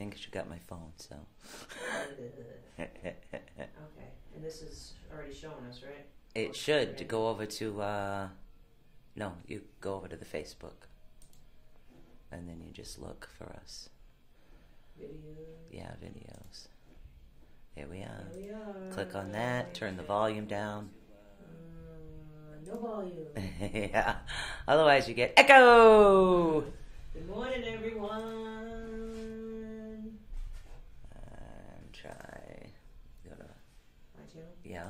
everything because you got my phone, so. Okay, and this is already showing us, right? It should. To go over to, no, you go over to the Facebook. And then you just look for us. Videos. Yeah, videos. Here we are. Here we are. Click on that, turn the volume down. No volume. Yeah. Otherwise you get echo! Good morning, everyone. And try. Go to. My channel? Yeah.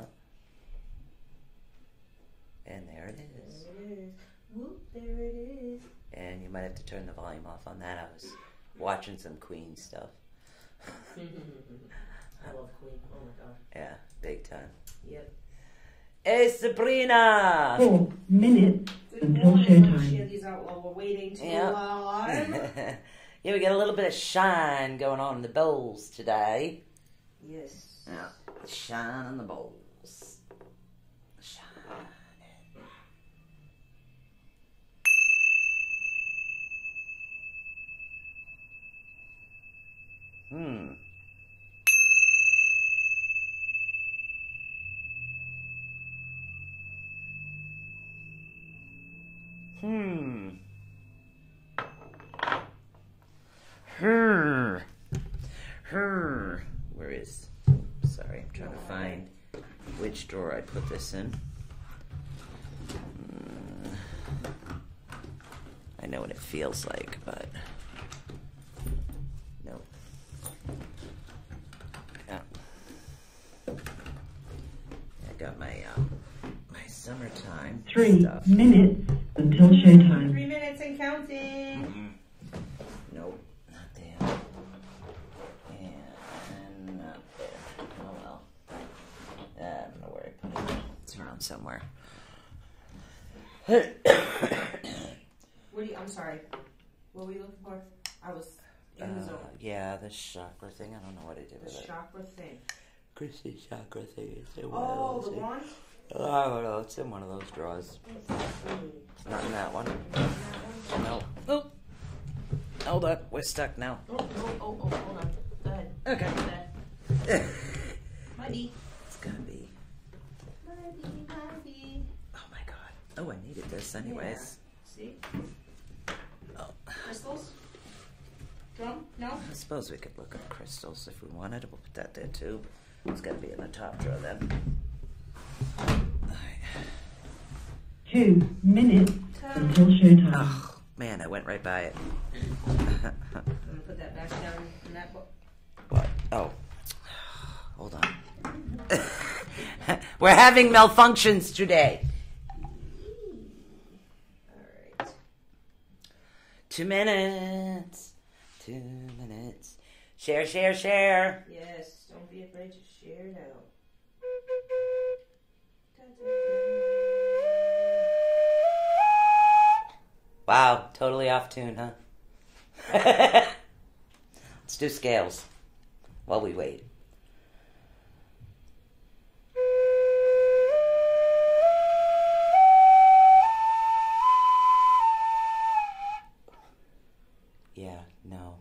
And there it is. There it is. Whoop, there it is. And you might have to turn the volume off on that. I was watching some Queen stuff. I love Queen. Oh my god. Yeah, big time. Yep. Hey, Sabrina! 4 minutes Good until morning. Share showtime. these out while we're waiting to Yeah. autumn. Yeah, we got a little bit of shine going on in the bowls today. Yes. Yeah, shine on the bowls. Shine. Hmm. Where is... Sorry, I'm trying to find which drawer I put this in. I know what it feels like, but... Nope. Yeah. I got my summertime 3 stuff. minutes until showtime. 3 minutes and counting. Nope, not there. And not there. Oh well. I don't know where I put it. It's around somewhere. What do you, I'm sorry. What were you looking for? I was in the zone. Yeah, the chakra thing. I don't know what I did The with it. chakra thing. Christy chakra thing. It's in one Oh, of the those. wand? I don't know. It's in one of those drawers. It's not in that one. No. Oh. Hold on. We're stuck now. Oh, hold on. Go ahead. Okay. Go ahead. Muddy. It's gonna be. Muddy. Oh my god. Oh, I needed this anyways. See? Oh. Crystals? Drum? No? I suppose we could look at crystals if we wanted. We'll put that there too. It's gotta be in the top drawer then. Alright. 2 minutes until showtime. Oh, man, I went right by it. I'm gonna put that back down in that book. What? Oh. Hold on. We're having malfunctions today. Alright. 2 minutes. 2 minutes. Share, share, share. Yes, don't be afraid to share it out. Wow, totally off tune, huh? Let's do scales while we wait. Yeah, no.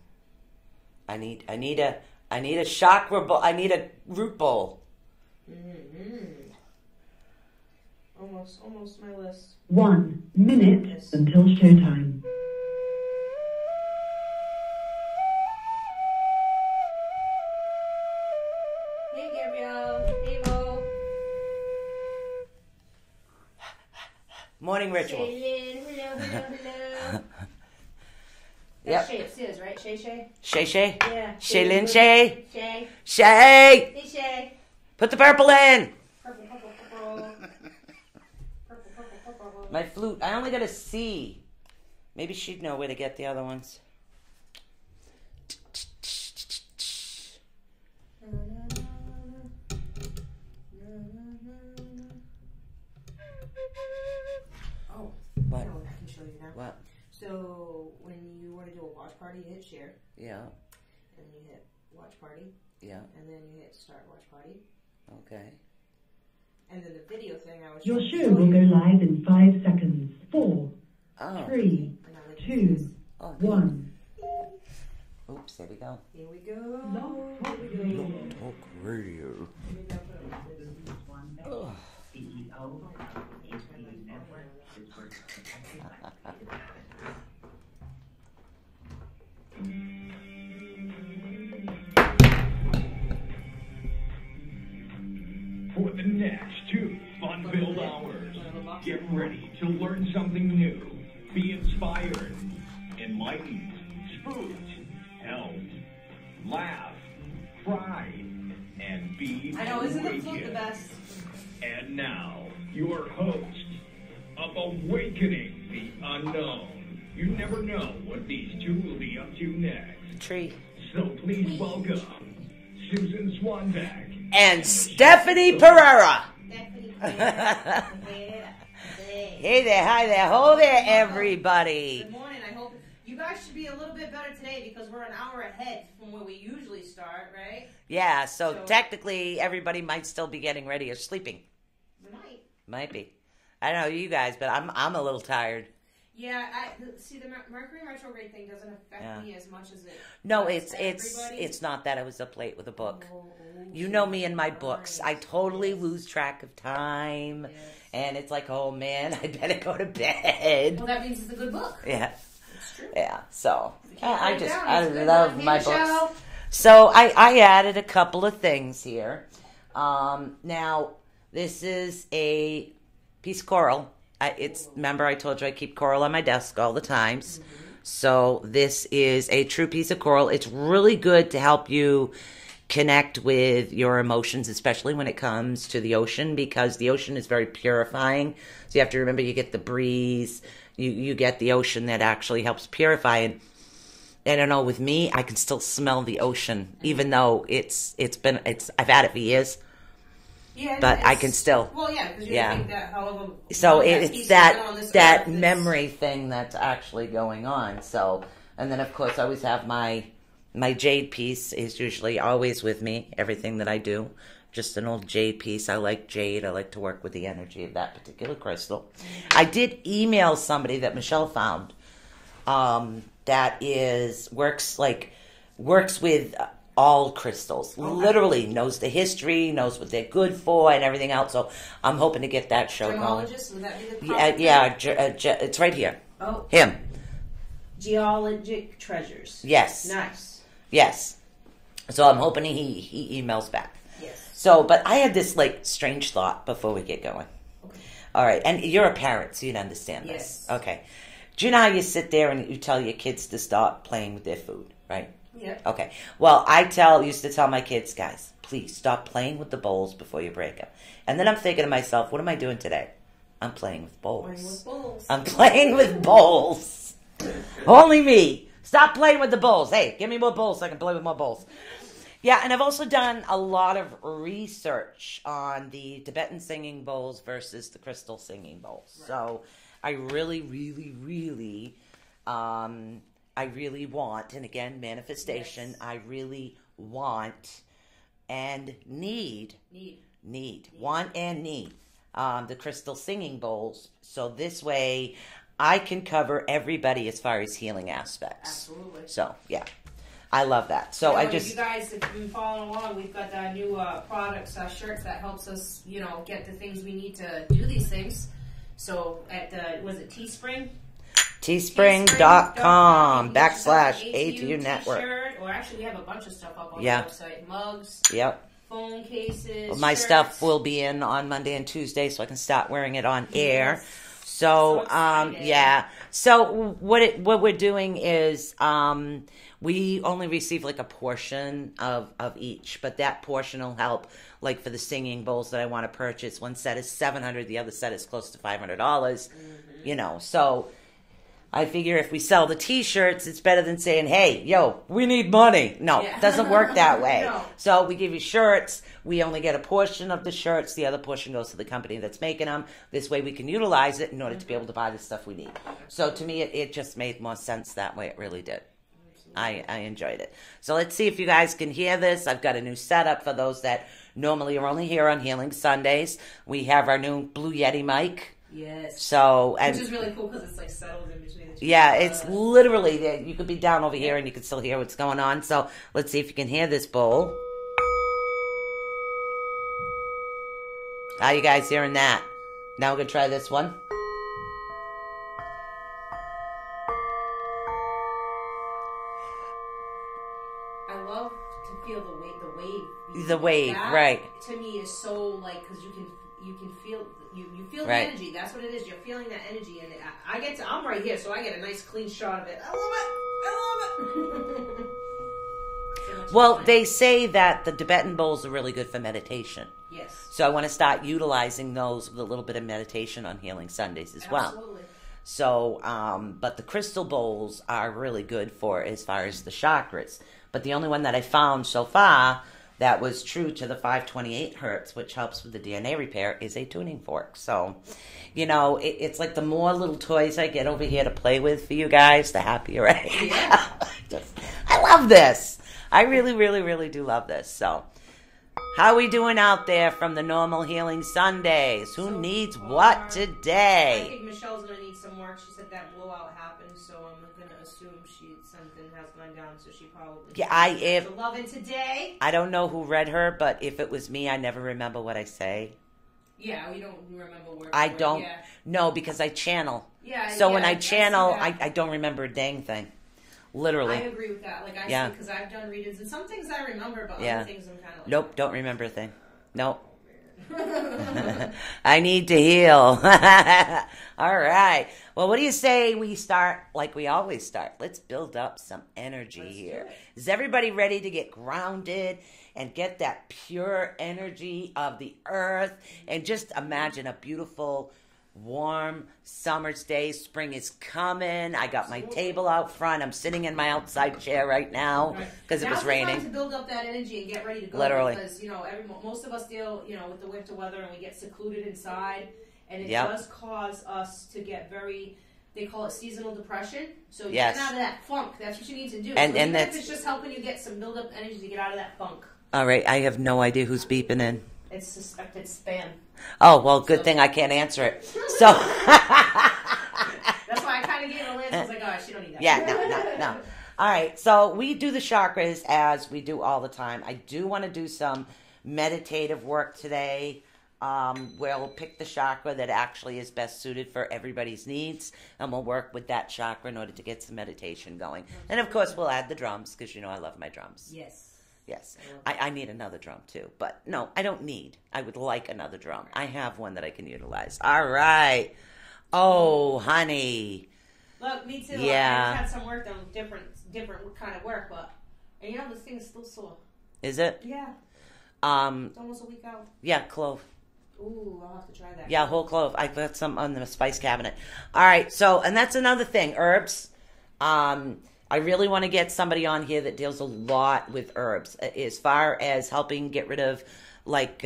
I need a chakra bowl. I need a root bowl. Almost my list. 1 minute until showtime. Hey, Gabrielle. Hey, Mo. Morning ritual. Shaylin. Hello. Yep. That's Shay, it says, right? Shay? Shay Shay? Yeah. Shaylin Shay? Shay. Shay! Hey, Shay. Put the purple in! Purple. Purple. My flute. I only got a C. Maybe she'd know where to get the other ones. Oh, What? no, I can show you now. What? So, when you want to do a watch party, you hit share, Yeah. and you hit watch party, Yeah. and then you hit start watch party. Okay. And then the video thing I was Your trying to show show will you. go live in 5 seconds. 4, Oh. 3, And now they can 2, do this. Oh, 1. Oops, there we go. Here we go. Talk radio. Ugh. For the next 2 fun-filled hours, get ready to learn something new, be inspired, enlightened, spooked, helped, laugh, cry, and be I know, isn't the flute the awakened. best? And now, your host of Awakening the Unknown. You never know what these two will be up to next. Tree. So please welcome Susan Swanbeck. And Stephanie Pereira. Stephanie. Hey there, hi there, ho there, everybody. Good morning. I hope you guys should be a little bit better today because we're an hour ahead from where we usually start, right? Yeah, so technically everybody might still be getting ready or sleeping. We might. Might be. I don't know you guys, but I'm a little tired. Yeah, see the Mercury retrograde thing doesn't affect me as much as it. No, does it's everybody. it's not that I was up late with a book. Oh, You know me and my books. I totally lose track of time, Yes. and it's like, oh man, I better go to bed. Well, that means it's a good book. Yeah, It's true. yeah. So can't I put it just down. I It's a good love one. my Hey, books. Michelle. So I added a couple of things here. Now this is a piece of coral. Remember I told you I keep coral on my desk all the times. So this is a true piece of coral. It's really good to help you connect with your emotions, especially when it comes to the ocean, because the ocean is very purifying. So you have to remember you get the breeze, you get the ocean that actually helps purify. And I don't know, with me, I can still smell the ocean, even though I've had it for years. Yeah, But I can still. Well, yeah, because you Yeah. think that however. So long it's piece that is on this that earth is- memory thing that's actually going on. So, and then of course I always have my jade piece is usually always with me. Everything that I do, just an old jade piece. I like jade. I like to work with the energy of that particular crystal. I did email somebody that Michelle found that works with all crystals. Okay. Literally knows the history, knows what they're good for, and everything else. So I'm hoping to get that show going. Gemologist, would that be the Yeah, it's right here. Oh, Him. geologic treasures. Yes. Nice. Yes. So I'm hoping he emails back. Yes. So, but I had this strange thought before we get going. Okay. All right, and you're a parent, so you'd understand this. Yes. Okay. Do you know how you sit there and you tell your kids to stop playing with their food, right? Yeah. Okay. Well, used to tell my kids, guys, please stop playing with the bowls before you break them. And then I'm thinking to myself, what am I doing today? I'm playing with bowls. Playing with bowls. I'm playing with bowls. Only me. Stop playing with the bowls. Hey, give me more bowls so I can play with more bowls. Yeah, and I've also done a lot of research on the Tibetan singing bowls versus the crystal singing bowls. Right. So I really, really, really, I really want, and again, manifestation, yes. I really want and need, want and need the crystal singing bowls. So this way I can cover everybody as far as healing aspects. Absolutely. So, yeah. I love that. So I just... You guys, if you've been following along, we've got our new products, shirts that helps us, get the things we need to do these things. So at, was it Teespring? Teespring.com /ATU Network. Or actually, we have a bunch of stuff up on the website. Mugs. Yep. Phone cases. Well, my stuff will be in on Monday and Tuesday, so I can start wearing it on air. So yeah. So what we're doing is we only receive a portion of each, but that portion will help. Like for the singing bowls that I want to purchase, one set is $700, the other set is close to $500. So I figure if we sell the T-shirts, it's better than saying, "Hey, yo, we need money." No, it doesn't work that way. No. So we give you shirts. We only get a portion of the shirts. The other portion goes to the company that's making them. This way we can utilize it in order to be able to buy the stuff we need. So to me, it just made more sense that way. It really did. I enjoyed it. So let's see if you guys can hear this. I've got a new setup for those that normally are only here on Healing Sundays. We have our new Blue Yeti mic. Yes. So, and which is really cool because it's like settled in between the two. yeah, it's literally, you could be down over here and you can still hear what's going on. So let's see if you can hear this bowl. How you guys hearing that? Now we're going to try this one. I love to feel the wave. The wave, that, right. To me is so like, because you can feel you feel the Right. energy. That's what it is. You're feeling that energy, and I'm right here, so I get a nice clean shot of it. I love it. So much Well, fun. they say that the Tibetan bowls are really good for meditation. Yes. So I want to start utilizing those with a little bit of meditation on Healing Sundays as well. Absolutely. So, but the crystal bowls are really good for as far as the chakras. But the only one that I found so far that was true to the 528 hertz, which helps with the DNA repair, is a tuning fork. So, you know, it's like the more little toys I get over here to play with for you guys, the happier I am. Yeah. I love this. I really, really, really do love this. So, how are we doing out there from the normal Healing Sundays? Who needs what I today? think Michelle's gonna need some work. She said that blowout happened, so I'm gonna assume something has gone down. So she probably Yeah, the loving today. I don't know who read her, but if it was me, I never remember what I say. Yeah, we don't remember where. I don't. Yeah. No, because I channel. Yeah. So yeah, when I see channel, that. I don't remember a dang thing. I Literally. agree with that. Like Yeah. because I've done readings and some things I remember, but Yeah. other things I'm kind of like. Nope, don't remember a thing. Nope. I need to heal. All right. Well, what do you say we start like we always start? Let's build up some energy here. Is everybody ready to get grounded and get that pure energy of the earth? And just imagine a beautiful, warm summer's day. Spring is coming. I got my table out front. I'm sitting in my outside chair right now because it was Now's the raining. time to build up that energy and get ready to go. Literally. Because most of us deal with the winter weather and we get secluded inside, and it Yep. does cause us to get very. They call it seasonal depression. So Yes. get out of that funk. That's what you need to do. And so even that's- if it's just helping you get some build up energy to get out of that funk. All right. I have no idea who's beeping in. It's suspected spam. Oh, well, good thing I can't answer it. So, That's why I kind of gave a list. I was like, oh, she don't need that. yeah, no. All right, so we do the chakras as we do all the time. I do want to do some meditative work today. We'll pick the chakra that actually is best suited for everybody's needs, and we'll work with that chakra in order to get some meditation going. And, of course, we'll add the drums, because you know I love my drums. Yes. Yes. I need another drum, too. But, no, I don't need. I would like another drum. I have one that I can utilize. All right. Oh, honey. Look, me too. Yeah. I had some work done, different kind of work, but and this thing is still sore. Is it? Yeah. It's almost a week out. Yeah, clove. Ooh, I'll have to try that. Yeah, whole clove. I got some on the spice cabinet. All right, so, and that's another thing, herbs. I really want to get somebody on here that deals a lot with herbs as far as helping get rid of, like,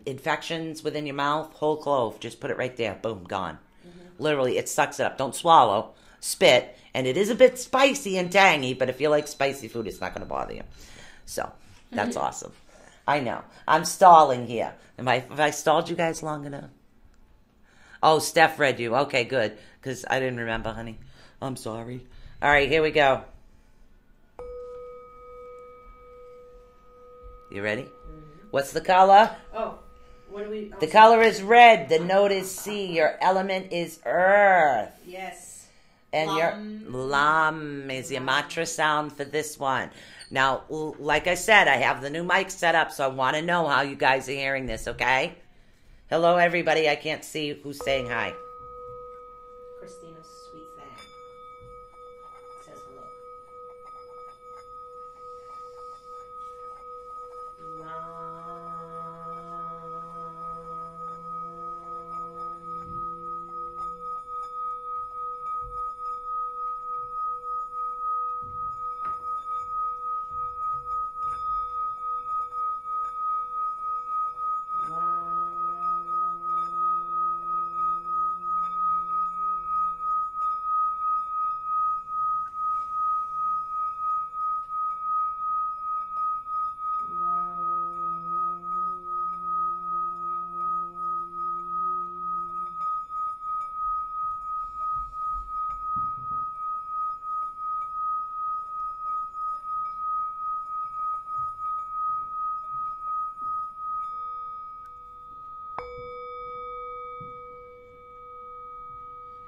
infections within your mouth. Whole clove. Just put it right there. Boom, gone. Mm-hmm. Literally, it sucks it up. Don't swallow. Spit. And it is a bit spicy and tangy, but if you like spicy food, it's not going to bother you. So, that's awesome. I know. I'm stalling here. Have I stalled you guys long enough? Oh, Steph read you. Okay, good. Because I didn't remember, honey. I'm sorry. All right, here we go. You ready? Mm-hmm. What's the color? Oh, what do we... The color is red. The note is C. Your element is earth. Yes. And your lam is your mantra sound for this one. Now, like I said, I have the new mic set up, so I want to know how you guys are hearing this, okay? Hello, everybody. I can't see who's saying hi. Christina's sweet thing says hello.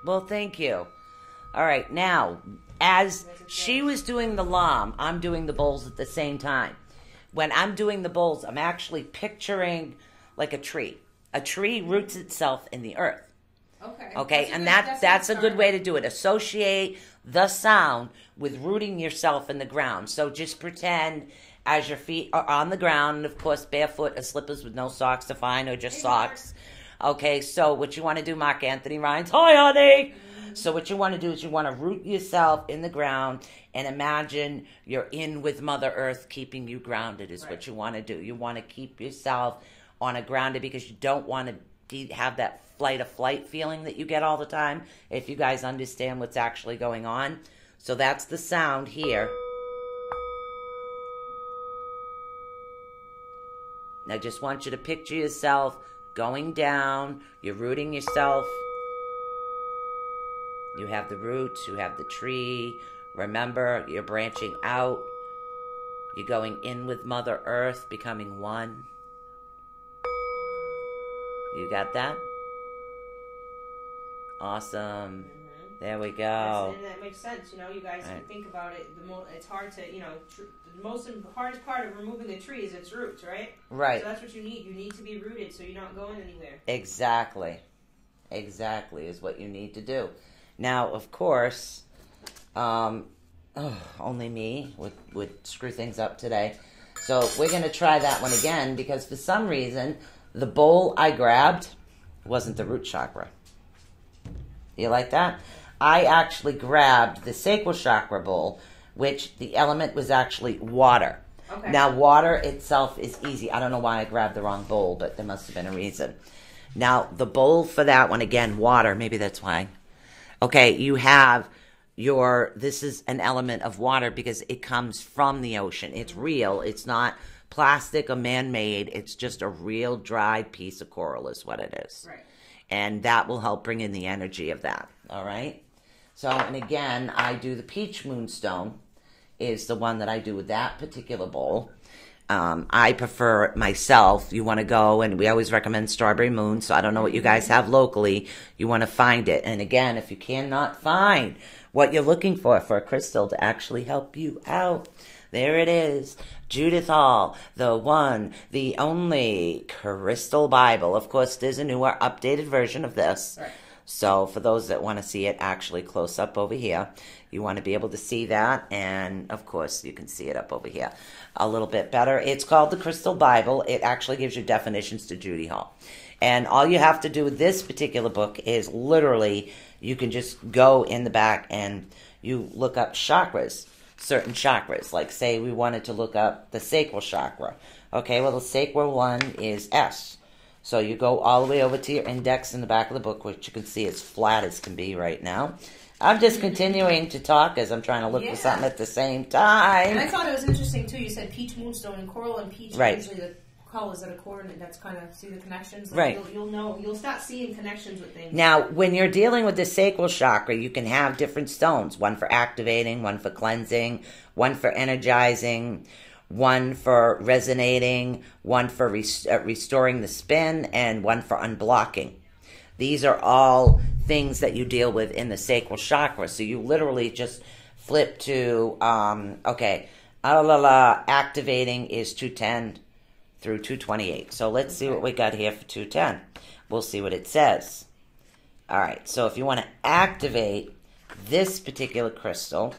Well, thank you. All right, now, as she was doing the lam, I'm doing the bowls at the same time. When I'm doing the bowls, I'm actually picturing like a tree. A tree roots itself in the earth. Okay, and that's a good way to do it. Associate the sound with rooting yourself in the ground. So just pretend as your feet are on the ground, and of course barefoot or slippers with no socks are fine, or just socks. Okay, so what you want to do, Mark Anthony Ryan's, hi honey! So what you want to do is you want to root yourself in the ground and imagine you're in with Mother Earth, keeping you grounded is what you want to do. You want to keep yourself on a grounded because you don't want to have that flight or flight feeling that you get all the time, if you guys understand what's actually going on. So that's the sound here. I just want you to picture yourself going down. You're rooting yourself. You have the roots, you have the tree. Remember, you're branching out. You're going in with Mother Earth, becoming one. You got that? Awesome. There we go. And that makes sense. You know, you guys can think about it. It's hard to, the hardest part of removing the tree is its roots, right? Right. So that's what you need. You need to be rooted so you're not going anywhere. Exactly. Exactly is what you need to do. Now, of course, only me would screw things up today. So we're going to try that one again because for some reason, the bowl I grabbed wasn't the root chakra. You like that? I actually grabbed the sacral chakra bowl, which the element was actually water. Okay. Now, water itself is easy. I don't know why I grabbed the wrong bowl, but there must have been a reason. Now, the bowl for that one, again, water. Maybe that's why. Okay, you have this is an element of water because it comes from the ocean. It's real. It's not plastic or man-made. It's just a real dried piece of coral is what it is. Right. And that will help bring in the energy of that. All right? So, and again, I do the peach moonstone is the one that I do with that particular bowl. I prefer it myself. You want to go, and we always recommend Strawberry Moon, so I don't know what you guys have locally. You want to find it. And again, if you cannot find what you're looking for a crystal to actually help you out, there it is. Judith Hall, the one, the only Crystal Bible. Of course, there's a newer, updated version of this. Right. So for those that want to see it actually close up over here, you want to be able to see that. And, of course, you can see it up over here a little bit better. It's called the Crystal Bible. It actually gives you definitions to Judy Hall. And all you have to do with this particular book is literally you can just go in the back and you look up chakras, certain chakras. Like, say we wanted to look up the sacral chakra. Okay, well, the sacral one is S. So you go all the way over to your index in the back of the book, which you can see is flat as can be right now. I'm just continuing to talk as I'm trying to look for something at the same time. And I thought it was interesting, too. You said peach, moonstone, and coral, and peach are usually the colors that are coordinate. That's kind of, see the connections? Like you'll start seeing connections with things. Now, when you're dealing with the sacral chakra, you can have different stones. One for activating, one for cleansing, one for energizing, one for resonating, one for restoring the spin, and one for unblocking. These are all things that you deal with in the sacral chakra. So you literally just flip to, activating is 210 through 228. So let's see what we got here for 210. We'll see what it says. All right, so if you want to activate this particular crystal,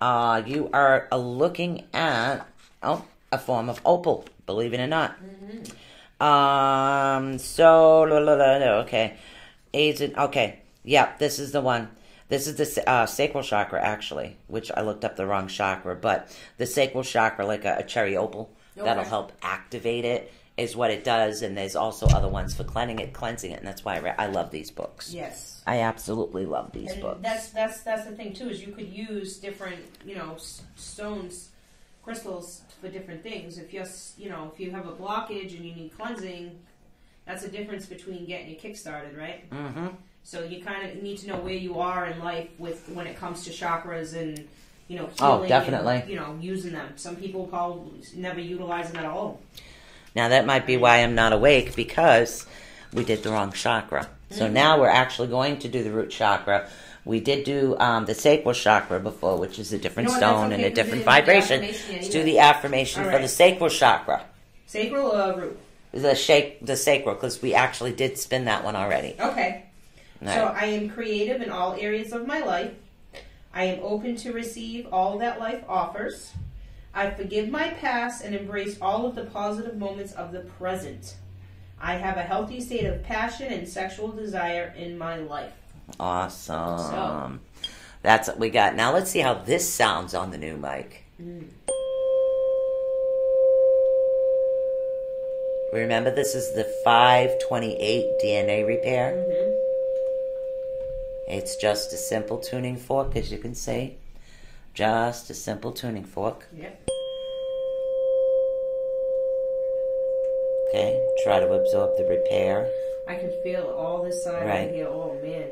you are looking at a form of opal, believe it or not. This is the one. This is the sacral chakra, actually, which I looked up the wrong chakra, but the sacral chakra, like a cherry opal, that'll help activate it, is what it does, and there's also other ones for cleansing it, and that's why I love these books. Yes. I absolutely love these books. That's the thing, too, is you could use different, stones, crystals for different things. If if you have a blockage and you need cleansing, that's the difference between getting your kick started, right? Mm-hmm. So you kind of need to know where you are in life when it comes to chakras and healing. Oh, definitely. And, using them. Some people probably never utilize them at all. Now that might be why I'm not awake, because we did the wrong chakra. So now we're actually going to do the root chakra. We did do the sacral chakra before, which is a different stone and a different vibration. Let's do the affirmation for the sacral chakra. Sacral or root? The sacral, because we actually did spin that one already. Okay. Right. So I am creative in all areas of my life. I am open to receive all that life offers. I forgive my past and embrace all of the positive moments of the present. I have a healthy state of passion and sexual desire in my life. Awesome. So. That's what we got. Now let's see how this sounds on the new mic. Remember, this is the 528 DNA repair. It's just a simple tuning fork, as you can see. Just a simple tuning fork. Yep. Okay, try to absorb the repair. I can feel all this side Right. over here. Oh, man.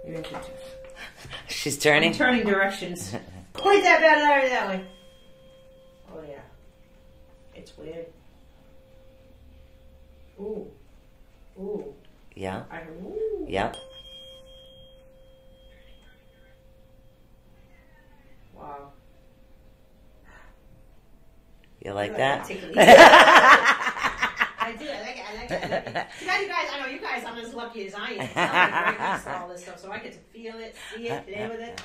Maybe I can She's turning? I'm turning directions. Point that way. Oh, yeah. It's weird. Ooh. Ooh. Yeah. I heard ooh. Yep. Wow. You like that? Take it easy. I do. I like it. I like it. You guys, I know you guys aren't as lucky as I am. I'm right next to all this stuff, so I get to feel it, see it, play with it.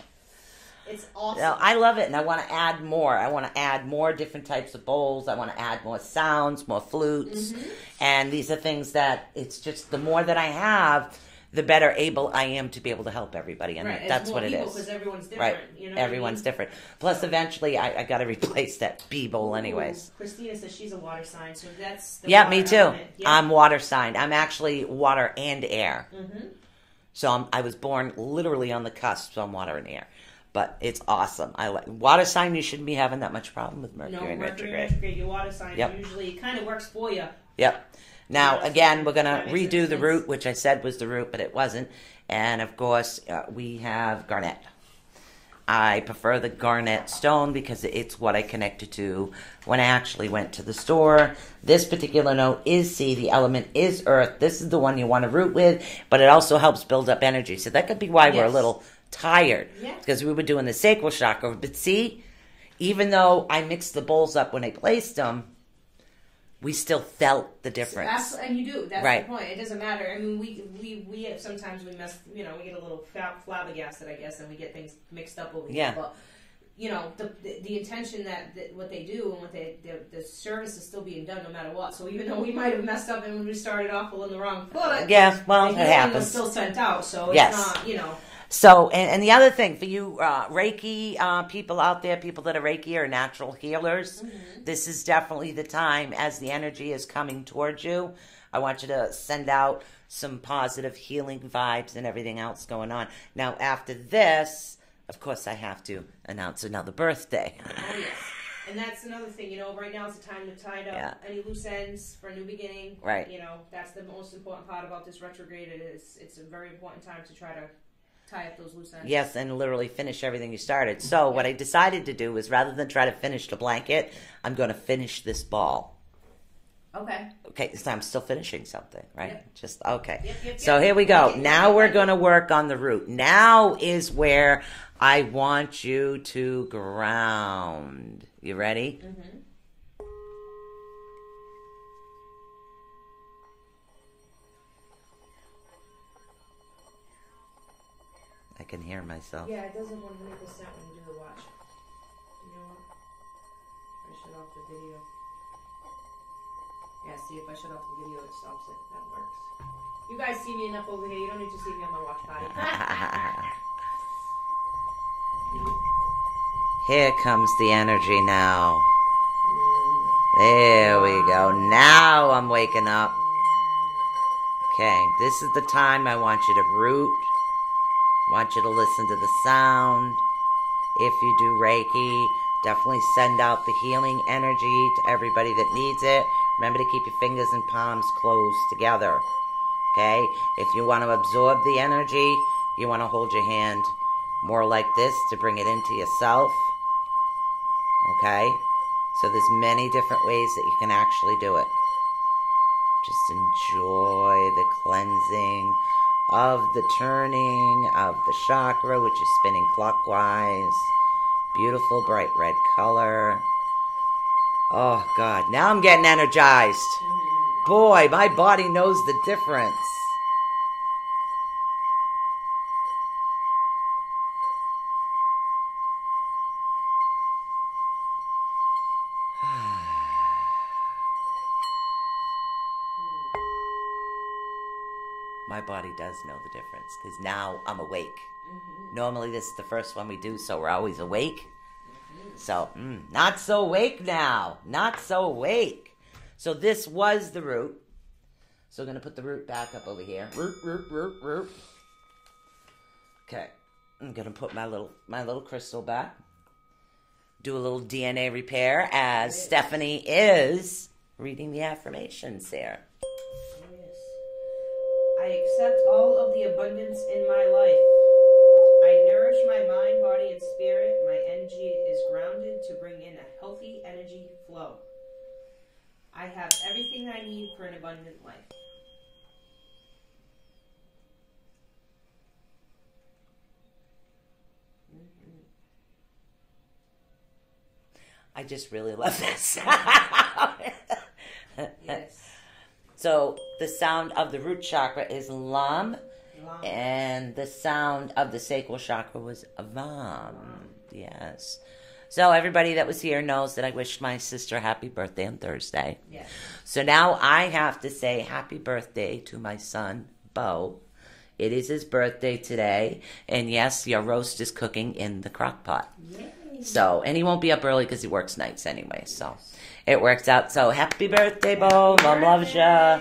It's awesome. No, I love it, and I want to add more. I want to add more different types of bowls. I want to add more sounds, more flutes. And these are things that it's just the more that I have, the better able I am to be able to help everybody. And Right, that's what it is. Because everyone's different. Right. You know what Everyone's I mean? different. Plus, eventually, I got to replace that bee bowl anyways. Ooh, Christina says she's a water sign, so that's the Yeah, water me too. element. Yeah. I'm water sign. I'm actually water and air. So I was born literally on the cusp, so I'm water and air. But it's awesome. I like water sign. You shouldn't be having that much problem with Mercury in retrograde. Your water sign usually it kind of works for you. Yep. Now, Yeah, again, we're going that to makes redo the sense. root, which I said was the root, but it wasn't. And, of course, we have garnet. I prefer the garnet stone because it's what I connected to when I actually went to the store. This particular note is sea. The element is earth. This is the one you want to root with, but it also helps build up energy. So that could be why we're a little tired. Yeah. Because we were doing the sacral chakra. But see, even though I mixed the bowls up when I placed them, we still felt the difference. And you do. That's Right. the point. It doesn't matter. I mean, we sometimes we mess. You know, we get a little flabbergasted, I guess, and we get things mixed up over Yeah. here. But you know, the intention that what they do and what the service is still being done no matter what. So even though we might have messed up and when we started off on the wrong foot, Yeah, well, the it healing happens. was still sent out. So Yes. it's not, you know. So, and the other thing for you Reiki people out there, people that are Reiki or natural healers, this is definitely the time as the energy is coming towards you. I want you to send out some positive healing vibes and everything else going on. Now, after this, of course, I have to announce another birthday. Oh, yes. And that's another thing, you know, right now is the time to tie up any loose ends for a new beginning. Right. You know, that's the most important part about this retrograde. It's a very important time to try to tie up those loose ends. Yes, and literally finish everything you started. So what I decided to do is rather than try to finish the blanket, I'm going to finish this ball. Okay. Okay, so I'm still finishing something, right? Yep. Just, okay. Yep. So here we go. Okay. Now we're going to work on the root. Now is where I want you to ground. You ready? Mm-hmm. I can hear myself. Yeah, it doesn't want to make a sound when you do the watch. You know what? I shut off the video. Yeah, see, if I shut off the video, it stops it. That works. You guys see me enough over here. You don't need to see me on my watch party. Here comes the energy now. There we go. Now I'm waking up. Okay, this is the time I want you to root. Want you to listen to the sound. If you do Reiki, definitely send out the healing energy to everybody that needs it. Remember to keep your fingers and palms closed together. Okay? If you want to absorb the energy, you want to hold your hand more like this to bring it into yourself. Okay? So there's many different ways that you can actually do it. Just enjoy the cleansing of the turning of the chakra, which is spinning clockwise. Beautiful bright red color. Oh, God. Now I'm getting energized. Boy, my body knows the difference. My body does know the difference because now I'm awake. Normally this is the first one we do, so we're always awake. So, not so awake now. Not so awake. So this was the root. So we're going to put the root back up over here. Root. Okay. I'm going to put my little crystal back. Do a little DNA repair as Stephanie is reading the affirmations here. I accept all of the abundance in my life. I nourish my mind, body, and spirit. My energy is grounded to bring in a healthy energy flow. I have everything I need for an abundant life. I just really love this. Yes. So the sound of the root chakra is Lam, and the sound of the sacral chakra was Vam. Yes. So everybody that was here knows that I wished my sister happy birthday on Thursday. Yes. So now I have to say happy birthday to my son, Bo. It is his birthday today, and yes, your roast is cooking in the crock pot. Yay. So, and he won't be up early because he works nights anyway, so it works out. So happy birthday, Bo. Mom loves ya.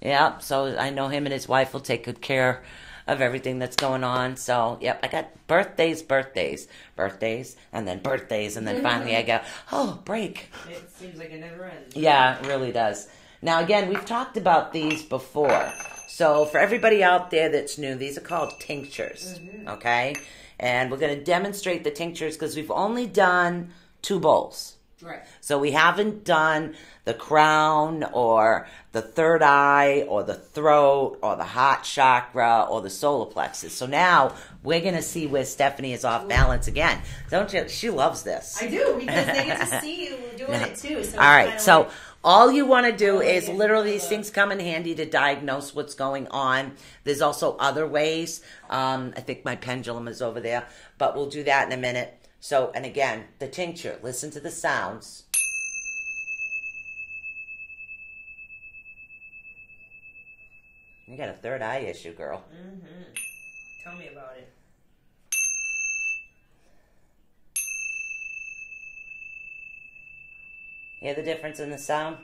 Yeah, so I know him and his wife will take good care of everything that's going on. So, yep, I got birthdays, and then finally I go, oh, break. It seems like it never ends. Yeah, it really does. Now, again, we've talked about these before. So for everybody out there that's new, these are called tinctures, okay? And we're going to demonstrate the tinctures because we've only done 2 bowls. Right. So we haven't done the crown or the third eye or the throat or the heart chakra or the solar plexus. So now we're going to see where Stephanie is off balance again. Don't you? She loves this. I do, because they get to see you doing it too. So all right. So like, all you want to do is literally these things come in handy to diagnose what's going on. There's also other ways. I think my pendulum is over there, but we'll do that in a minute. So, and again, the tincture, listen to the sounds. You got a third eye issue, girl. Tell me about it. Hear the difference in the sound?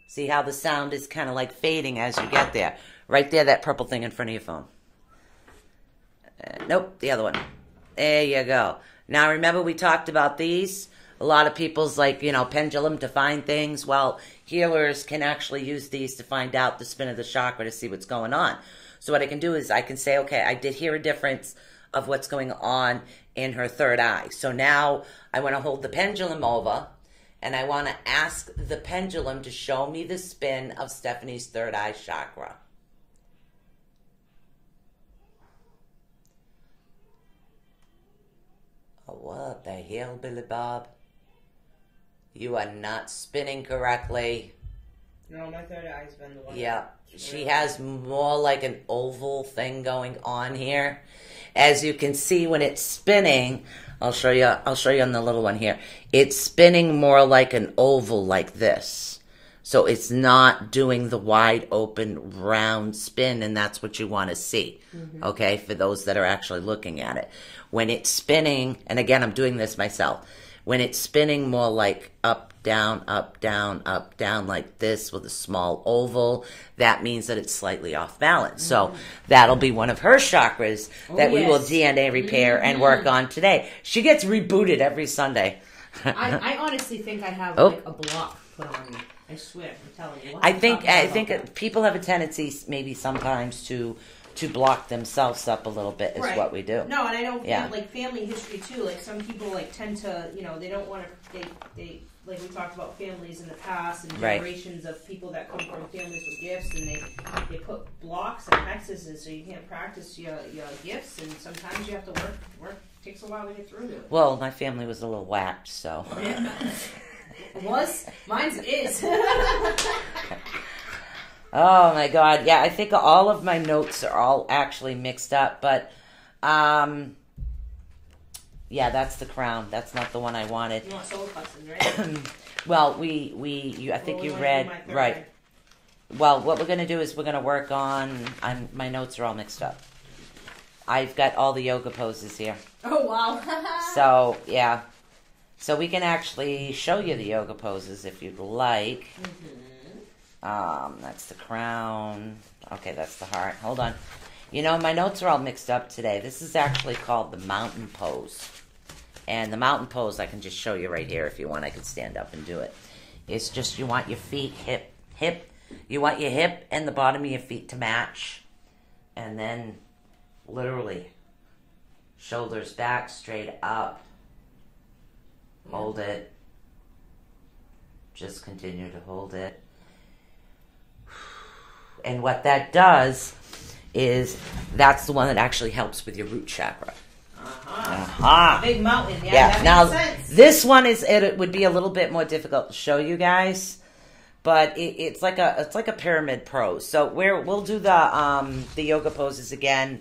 See how the sound is kind of like fading as you get there. Right there, that purple thing in front of your phone. Nope, the other one. There you go. Now remember we talked about these? A lot of people's like, pendulum to find things. Well, healers can actually use these to find out the spin of the chakra to see what's going on. So what I can do is I can say, okay, I did hear a difference of what's going on in her third eye. So now I want to hold the pendulum over and I want to ask the pendulum to show me the spin of Stephanie's third eye chakra. Oh, what the hell, Billy Bob? You are not spinning correctly. No, my third eye's been the one. Yeah, she has more like an oval thing going on here. As you can see when it's spinning, I'll show you on the little one here. It's spinning more like an oval like this. So it's not doing the wide open round spin, and that's what you want to see. Okay, for those that are actually looking at it. When it's spinning, and again, I'm doing this myself. When it's spinning more like up, down, like this with a small oval, that means that it's slightly off balance. So that'll be one of her chakras that we will DNA repair and work on today. She gets rebooted every Sunday. I honestly think I have like a block put on me. I swear, I'm telling you. I think people have a tendency maybe sometimes to to block themselves up a little bit is Right. what we do. No, and I know Yeah. like family history too. Like some people like tend to, you know, they don't want to. They like we talked about families in the past and Right. generations of people that come from families with gifts, and they put blocks and hexes in so you can't practice your gifts, and sometimes you have to work. Takes a while to get through it. Well, my family was a little whacked, so. It was. Mine's is. Oh my God! Yeah, I think all of my notes are all actually mixed up, but yeah, that's the crown. That's not the one I wanted. You want solar plexus, right? Well, I think you read right. Eye. Well, what we're gonna do is we're gonna work on. My notes are all mixed up. I've got all the yoga poses here. Oh wow! So yeah, so we can actually show you the yoga poses if you'd like. That's the crown. Okay, that's the heart. Hold on. You know, my notes are all mixed up today. This is actually called the mountain pose. And the mountain pose, I can just show you right here if you want. I can stand up and do it. It's just you want your feet hip. You want your hip and the bottom of your feet to match. And then literally shoulders back, straight up. Hold it. Just continue to hold it. And what that does is that's the one that actually helps with your root chakra. Big mountain. Yeah. Yeah. That Now makes sense. this one it would be a little bit more difficult to show you guys, but it's like a pyramid pose. So we'll do the yoga poses again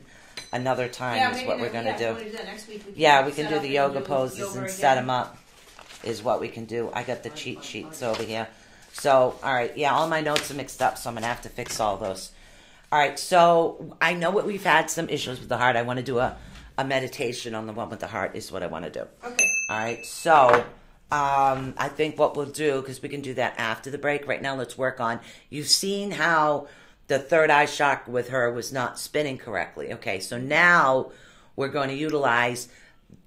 another time. Yeah, is what we're gonna do. Next week We can do the yoga poses and set them up. Is what we can do. I got the cheat sheets over here. So, all right, yeah, all my notes are mixed up, so I'm going to have to fix all those. All right, so I know we've had some issues with the heart. I want to do a meditation on the one with the heart is what I want to do. Okay. All right, so I think what we'll do, because we can do that after the break. Right now, let's work on, you've seen how the third eye chakra with her was not spinning correctly. Okay, so now we're going to utilize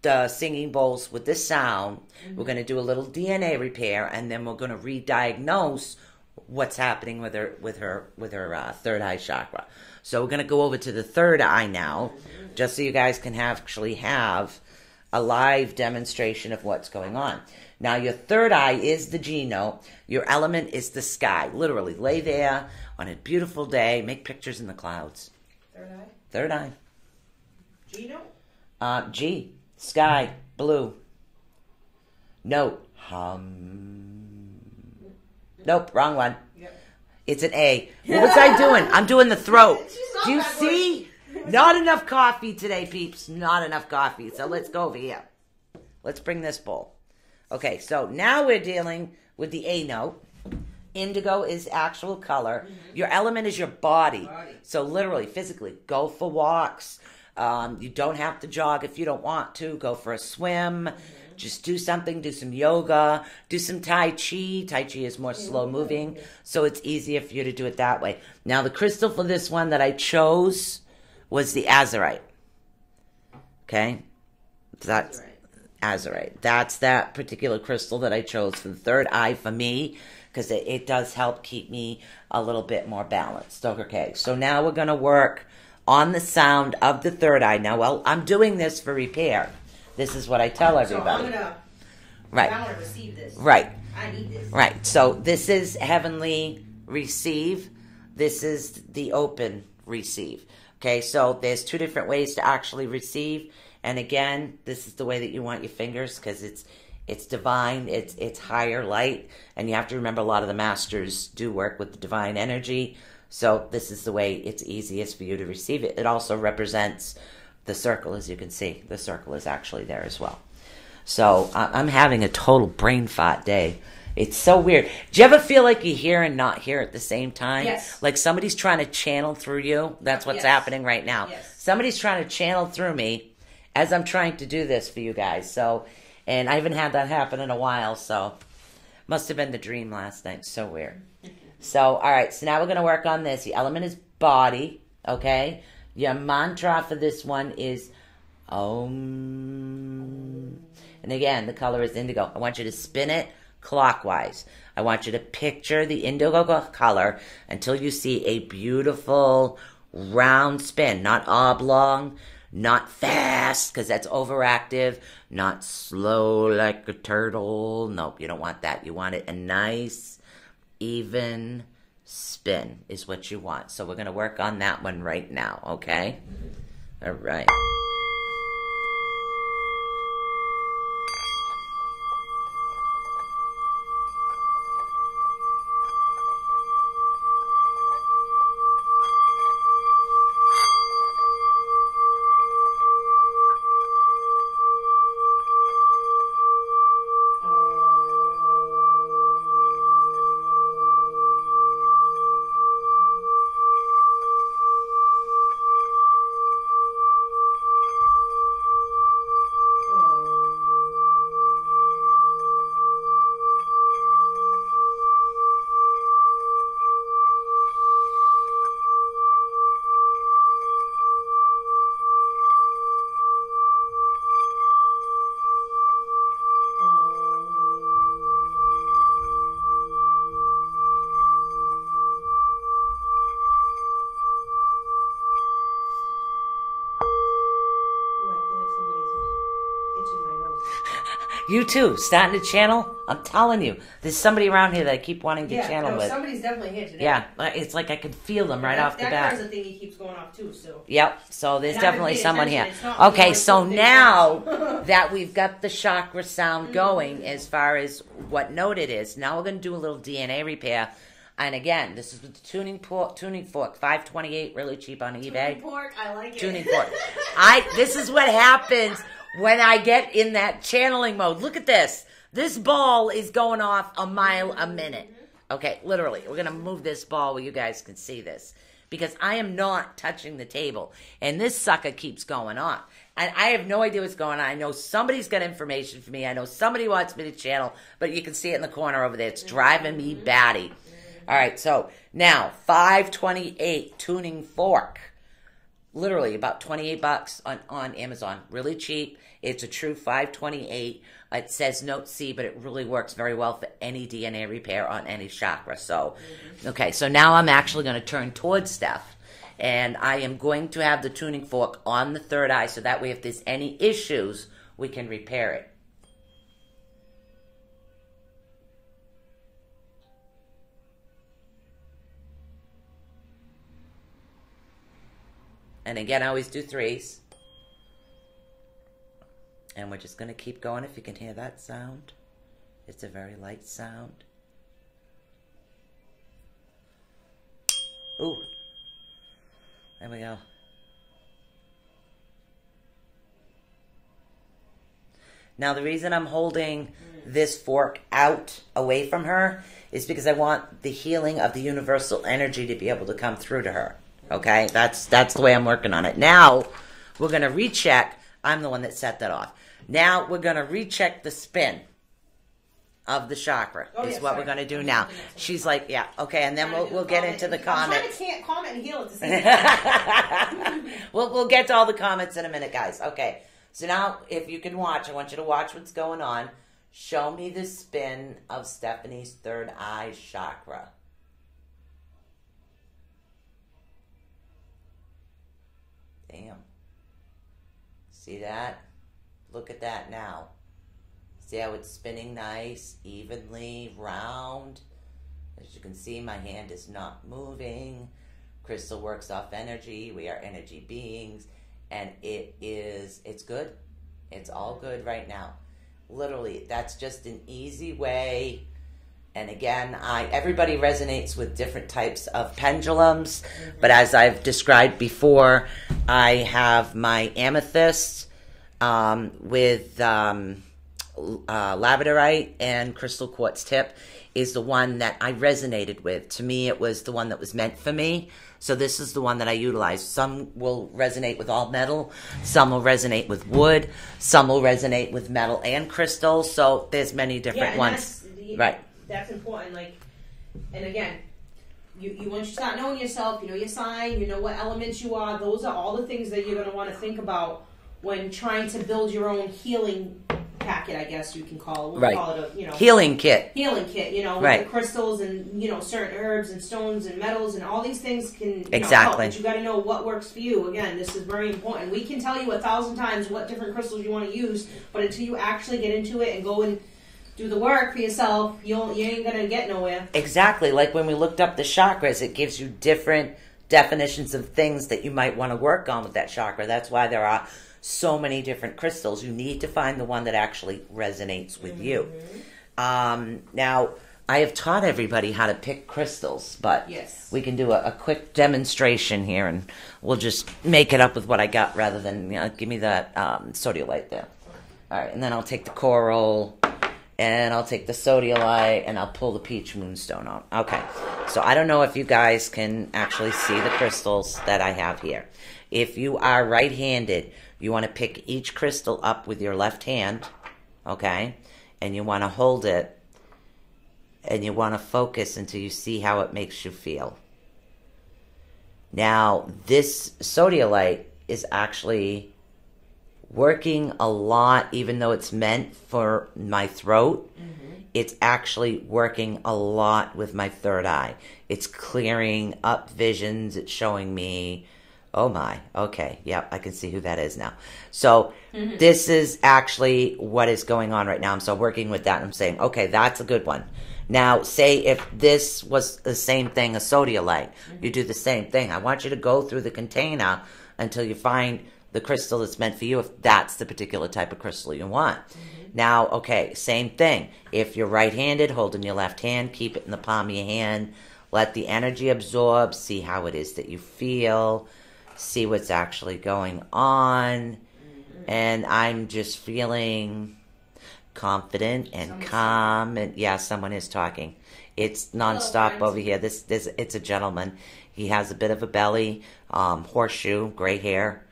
the singing bowls with this sound. We're going to do a little DNA repair, and then we're going to re-diagnose what's happening with her third eye chakra. So we're going to go over to the third eye now, just so you guys can actually have a live demonstration of what's going on. Now, your third eye is the G note. Your element is the sky. Literally, lay there on a beautiful day, make pictures in the clouds. Third eye. Third eye. G note. G. Sky, blue. Note, hum. Nope, wrong one. Yep. It's an A. What was I doing? I'm doing the throat. She's not Do you that see? Not enough coffee today, peeps. Not enough coffee. So let's go over here. Let's bring this bowl. Okay, so now we're dealing with the A note. Indigo is actual color. Your element is your body. So literally, physically, go for walks. You don't have to jog if you don't want to. Go for a swim. Just do something. Do some yoga. Do some Tai Chi. Tai Chi is more slow moving, so it's easier for you to do it that way. Now, the crystal for this one that I chose was the azurite. Okay? That's azurite. That's that particular crystal that I chose for the third eye for me, because it does help keep me a little bit more balanced. Okay, so now we're going to work on the sound of the third eye. Now, well, I'm doing this for repair. This is what I tell everybody. So I want to receive this. Right. I need this. Right. So this is heavenly receive. This is the open receive. Okay, so there's two different ways to actually receive. And again, this is the way that you want your fingers, because it's divine, it's higher light, and you have to remember a lot of the masters do work with the divine energy. So this is the way it's easiest for you to receive it. It also represents the circle, as you can see. The circle is actually there as well. So I'm having a total brain fart day. It's so weird. Do you ever feel like you hear and not hear at the same time? Yes. Like somebody's trying to channel through you? That's what's happening right now. Yes. Somebody's trying to channel through me as I'm trying to do this for you guys. So, and I haven't had that happen in a while, so must have been the dream last night. So weird. So, all right, so now we're going to work on this. The element is body, okay? Your mantra for this one is Om. And again, the color is indigo. I want you to spin it clockwise. I want you to picture the indigo color until you see a beautiful round spin, not oblong, not fast, because that's overactive, not slow like a turtle. Nope, you don't want that. You want it a nice, even spin is what you want. So we're going to work on that one right now, okay? All right. You too, starting to channel? I'm telling you, there's somebody around here that I keep wanting to channel with. Somebody's definitely here today. Yeah, it's like I can feel them right off the bat. That car's a thing he keeps going off too, so. Yep, so there's definitely someone here. Okay, so now that we've got the chakra sound going as far as what note it is, now we're going to do a little DNA repair. And again, this is with the tuning fork, $528, really cheap on eBay. Tuning fork, I like it. Tuning fork. This is what happens when I get in that channeling mode. Look at this. This ball is going off a mile a minute. Okay, literally. We're going to move this ball where you guys can see this. Because I am not touching the table. And this sucker keeps going off. And I have no idea what's going on. I know somebody's got information for me. I know somebody wants me to channel. But you can see it in the corner over there. It's driving me batty. All right, so now, $528 tuning fork. Literally about $28 on Amazon. Really cheap. It's a true $528. It says Note C, but it really works very well for any DNA repair on any chakra. So, okay, so now I'm actually going to turn towards Steph. And I am going to have the tuning fork on the third eye so that way if there's any issues, we can repair it. And again, I always do threes. And we're just going to keep going if you can hear that sound. It's a very light sound. Ooh. There we go. Now, the reason I'm holding this fork out away from her is because I want the healing of the universal energy to be able to come through to her. Okay, that's the way I'm working on it. Now, we're going to recheck. I'm the one that set that off. Now, we're going to recheck the spin of the chakra is what we're going to do now. She's like, yeah, okay, and then we'll get into the comments. I'm trying to comment and heal at the same time. We'll get to all the comments in a minute, guys. Okay, so now, if you can watch, I want you to watch what's going on. Show me the spin of Stephanie's third eye chakra. Damn. See that? Look at that now. See how it's spinning nice, evenly, round. As you can see, my hand is not moving. Crystal works off energy. We are energy beings. And it's good. It's all good right now. Literally, that's just an easy way. And again, everybody resonates with different types of pendulums. But as I've described before, I have my amethyst with labradorite and crystal quartz tip is the one that I resonated with. To me, it was the one that was meant for me. So this is the one that I utilize. Some will resonate with all metal. Some will resonate with wood. Some will resonate with metal and crystal. So there's many different ones. Right. That's important. Like, and again, you once you start knowing yourself, you know your sign, you know what elements you are. Those are all the things that you're going to want to think about when trying to build your own healing packet, I guess you can call it. We'll Right. call it a, Healing kit. healing kit, with Right. the crystals and, certain herbs and stones and metals and all these things can, Exactly. help. But you got to know what works for you. Again, this is very important. We can tell you 1,000 times what different crystals you want to use, but until you actually get into it and go and do the work for yourself, you ain't going to get nowhere. Exactly. Like when we looked up the chakras, it gives you different definitions of things that you might want to work on with that chakra. That's why there are so many different crystals. You need to find the one that actually resonates with you. Now, I have taught everybody how to pick crystals, but Yes. we can do a quick demonstration here, and we'll just make it up with what I got rather than give me that sodiolite there. All right, and then I'll take the coral, and I'll take the sodiolite, and I'll pull the peach moonstone out. Okay, so I don't know if you guys can actually see the crystals that I have here. If you are right-handed, you want to pick each crystal up with your left hand, okay? And you want to hold it, and you want to focus until you see how it makes you feel. Now, this sodiolite is actually working a lot, even though it's meant for my throat. It's actually working a lot with my third eye. It's clearing up visions. It's showing me, oh my, okay, yep, I can see who that is now. So this is actually what is going on right now. I'm so working with that, and I'm saying, okay, that's a good one. Now, say if this was the same thing, a sodiolite, you do the same thing. I want you to go through the container until you find the crystal that's meant for you, if that's the particular type of crystal you want. Now, okay, same thing. If you're right-handed, holding your left hand, keep it in the palm of your hand. Let the energy absorb. See how it is that you feel. See what's actually going on. And I'm just feeling confident and calm. And yeah, someone is talking. It's nonstop over here. It's a gentleman. He has a bit of a belly, horseshoe, gray hair.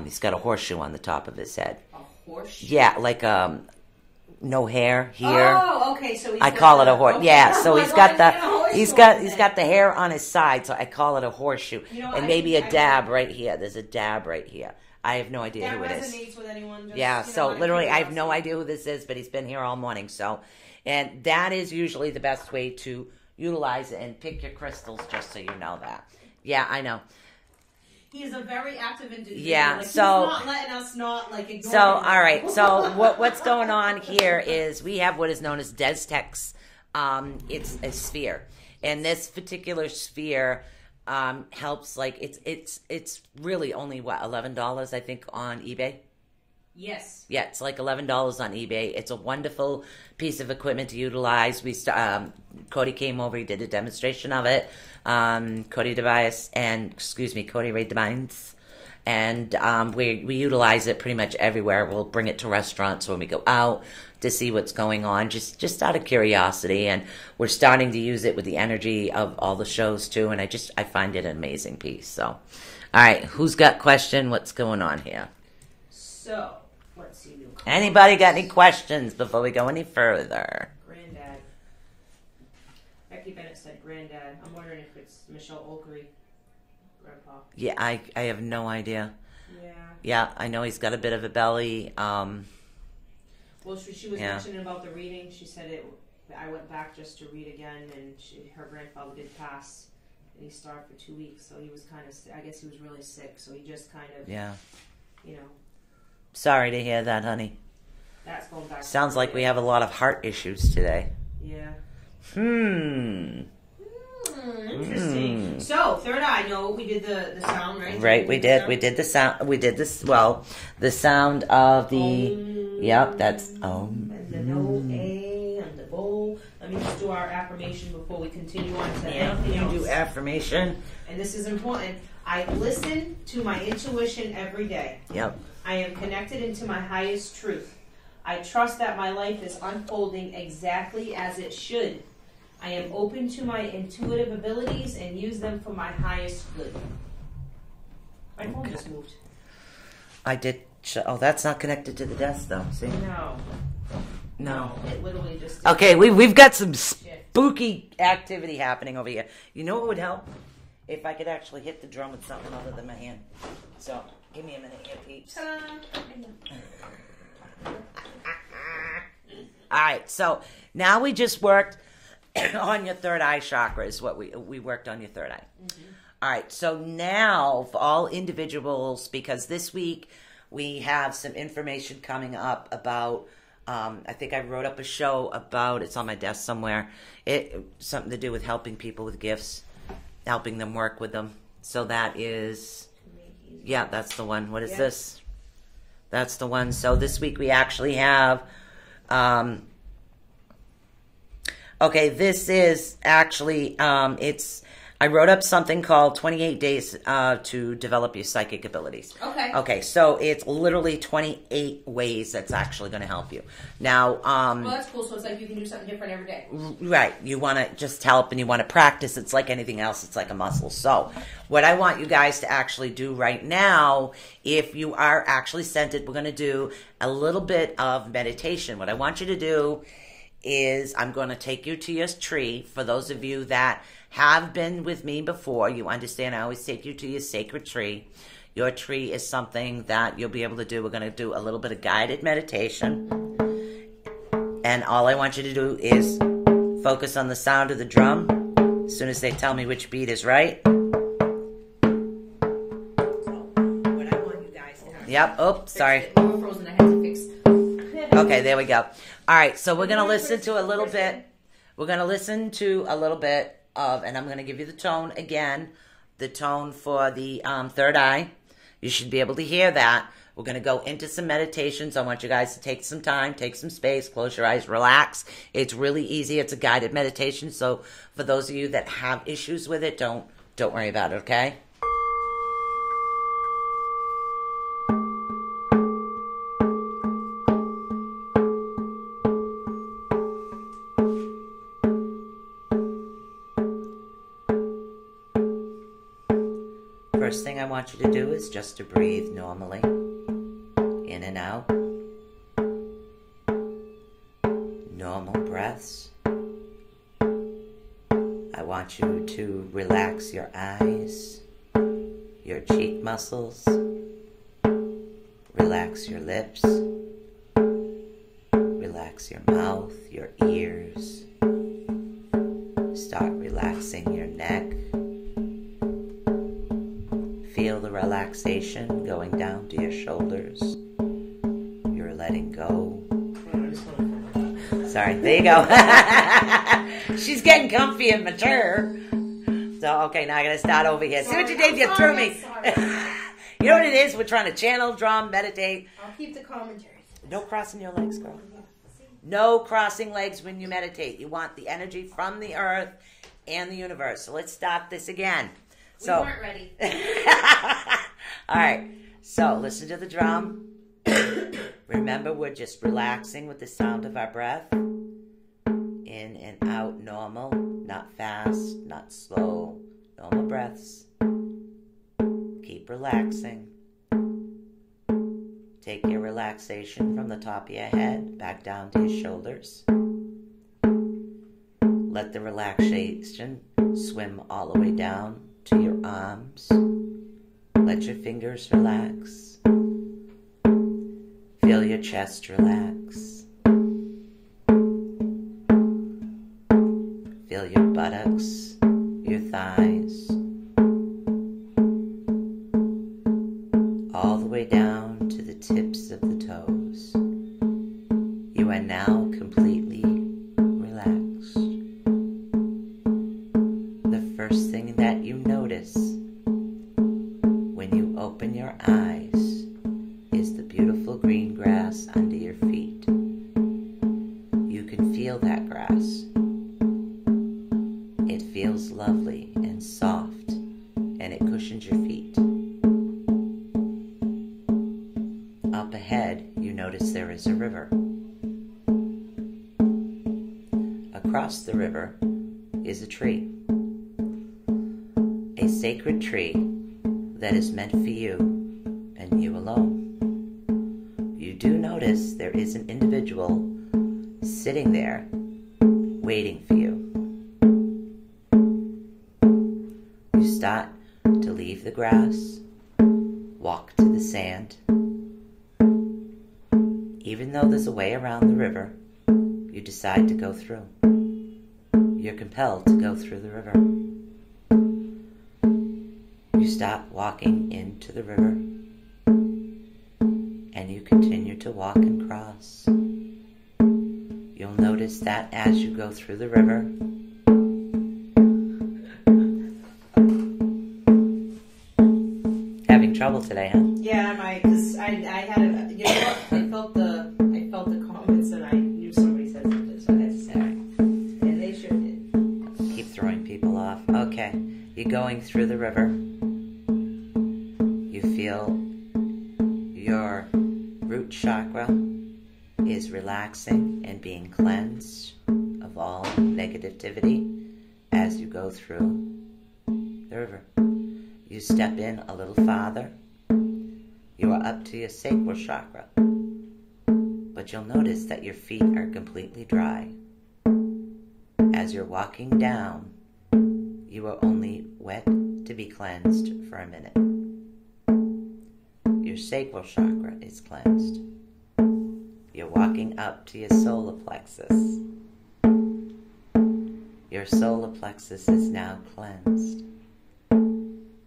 He's got a horseshoe on the top of his head. A horseshoe? Yeah, like no hair here. Oh, okay. So I call it a horse. Okay. Yeah, so Oh he's my got God, he's got the hair on his side, so I call it a horseshoe. And maybe a dab right here. There's a dab right here. I have no idea who it is. That resonates with anyone. Just, Yeah, so literally I have no idea who this is, but he's been here all morning. So, and that is usually the best way to utilize it and pick your crystals, just so you know that. Yeah, I know. He's a very active individual. Yeah, like, so he's not letting us not ignore So, him. all right. So, what's going on here is we have what is known as Destex. It's a sphere, and this particular sphere helps. Like it's really only what $11, I think, on eBay. Yes. Yeah, it's like $11 on eBay. It's a wonderful piece of equipment to utilize. Cody came over. He did a demonstration of it. Cody Ray Devines. And we utilize it pretty much everywhere. We'll bring it to restaurants when we go out to see what's going on, just out of curiosity. And we're starting to use it with the energy of all the shows too. And I find it an amazing piece. So, all right, who's got question? What's going on here? So, let's see. Anybody got any questions before we go any further? Granddad. Becky Bennett said granddad. I'm wondering if it's Michelle Oakery. Grandpa. Yeah, I have no idea. Yeah. Yeah, I know he's got a bit of a belly. Well, she was mentioning about the reading. She said I went back just to read again, and her grandfather did pass, and he starved for 2 weeks, so he was kind of, I guess he was really sick, so he just kind of, Sorry to hear that, honey. That's going back. Sounds like we have a lot of heart issues today. Yeah. Interesting. So, third eye, we did the sound, right? Right, we did. We did the sound. We did this. Well, the sound of the. Yep, that's and the no A and the bowl. Let me just do our affirmation before we continue on to anything else. Do affirmation. And this is important. I listen to my intuition every day. Yep. I am connected into my highest truth. I trust that my life is unfolding exactly as it should. I am open to my intuitive abilities and use them for my highest good. My phone just moved. I did. Oh, that's not connected to the desk, though. See? No. It literally just... Okay, we've got some spooky activity happening over here. You know what would help? If I could actually hit the drum with something other than my hand. So, give me a minute here, peeps. All right, so now we just worked on your third eye chakra is what we worked on your third eye. All right, so now for all individuals, because this week we have some information coming up about, I think I wrote up a show about, it's on my desk somewhere, something to do with helping people with gifts, helping them work with them. So that is, yeah, that's the one. What is this? That's the one. So this week we actually have, okay, this is actually, I wrote up something called 28 Days to Develop Your Psychic Abilities. Okay. Okay, so it's literally 28 ways that's actually going to help you. Now, well, that's cool. So it's like you can do something different every day. Right. You want to just help and you want to practice. It's like anything else. It's like a muscle. So what I want you guys to actually do right now, if you are actually centered, we're going to do a little bit of meditation. What I want you to do is I'm going to take you to your tree. For those of you that have been with me before, you understand I always take you to your sacred tree. Your tree is something that you'll be able to do. We're going to do a little bit of guided meditation. And all I want you to do is focus on the sound of the drum. As soon as they tell me which beat is right. So, what I want you guys to have. Yep. Oh, sorry. Frozen. I had to fix. Okay, there we go. All right, so we're going to listen to a little bit. We're going to listen to a little bit of, and I'm going to give you the tone again, the tone for the third eye. You should be able to hear that. We're going to go into some meditations. I want you guys to take some time, take some space, close your eyes, relax. It's really easy. It's a guided meditation. So for those of you that have issues with it, don't worry about it, okay? First thing I want you to do is just to breathe normally, in and out, normal breaths. I want you to relax your eyes, your cheek muscles, relax your lips, relax your mouth, your ears, start relaxing your neck. Feel the relaxation going down to your shoulders. You're letting go. Sorry, there you go. She's getting comfy and mature. So, okay, now I gotta start over here. See what you did? You threw me. You know what it is? We're trying to channel, drum, meditate. I'll keep the commentaries. No crossing your legs, girl. No crossing legs when you meditate. You want the energy from the earth and the universe. So let's start this again. We weren't ready. All right. So listen to the drum. Remember, we're just relaxing with the sound of our breath. In and out, normal. Not fast, not slow. Normal breaths. Keep relaxing. Take your relaxation from the top of your head back down to your shoulders. Let the relaxation swim all the way down to your arms. Let your fingers relax. Feel your chest relax. Feel your buttocks, your thighs, all the way down to the tips of the toes. You are now completely relaxed. The first thing that you notice when you open your eyes is the beautiful green grass under your feet. You can feel that grass. It feels lovely and soft, and it cushions your feet. Up ahead, you notice there is a river. Across the river is a tree. A sacred tree that is meant for you and you alone. You do notice there is an individual sitting there waiting for you. You start to leave the grass, walk to the sand. Even though there's a way around the river, you decide to go through. You're compelled to go through the river. You stop walking into the river, and you continue to walk and cross. You'll notice that as you go through the river, having trouble today, huh? Yeah, because I had a, you know what? I felt the comments, and I knew somebody said something, so I had to say it. And they sure did. Keep throwing people off. Okay, you're going through the river. You feel your root chakra is relaxing and being cleansed of all negativity as you go through the river. You step in a little farther. You are up to your sacral chakra, but you'll notice that your feet are completely dry. As you're walking down, you are only wet to be cleansed for a minute. Your sacral chakra is cleansed. You're walking up to your solar plexus. Your solar plexus is now cleansed.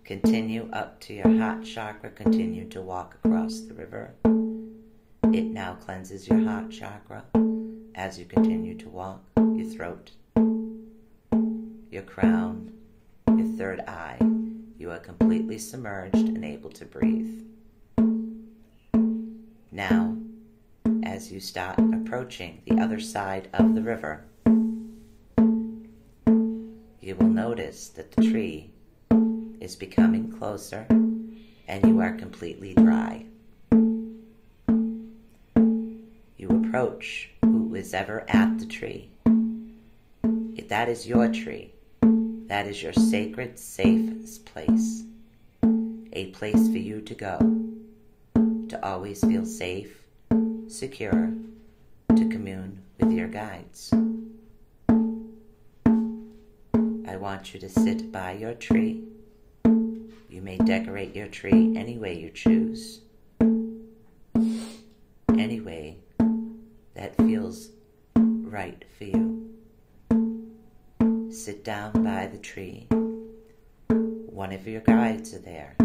Continue up to your heart chakra. Continue to walk across the river. It now cleanses your heart chakra as you continue to walk. Your throat, your crown, your third eye. You are completely submerged and able to breathe. Now, as you start approaching the other side of the river, you will notice that the tree is becoming closer and you are completely dry. You approach who is ever at the tree. If that is your tree, that is your sacred, safe place. A place for you to go, to always feel safe, secure, to commune with your guides. I want you to sit by your tree. You may decorate your tree any way you choose, any way that feels right for you. Sit down by the tree. One of your guides are there.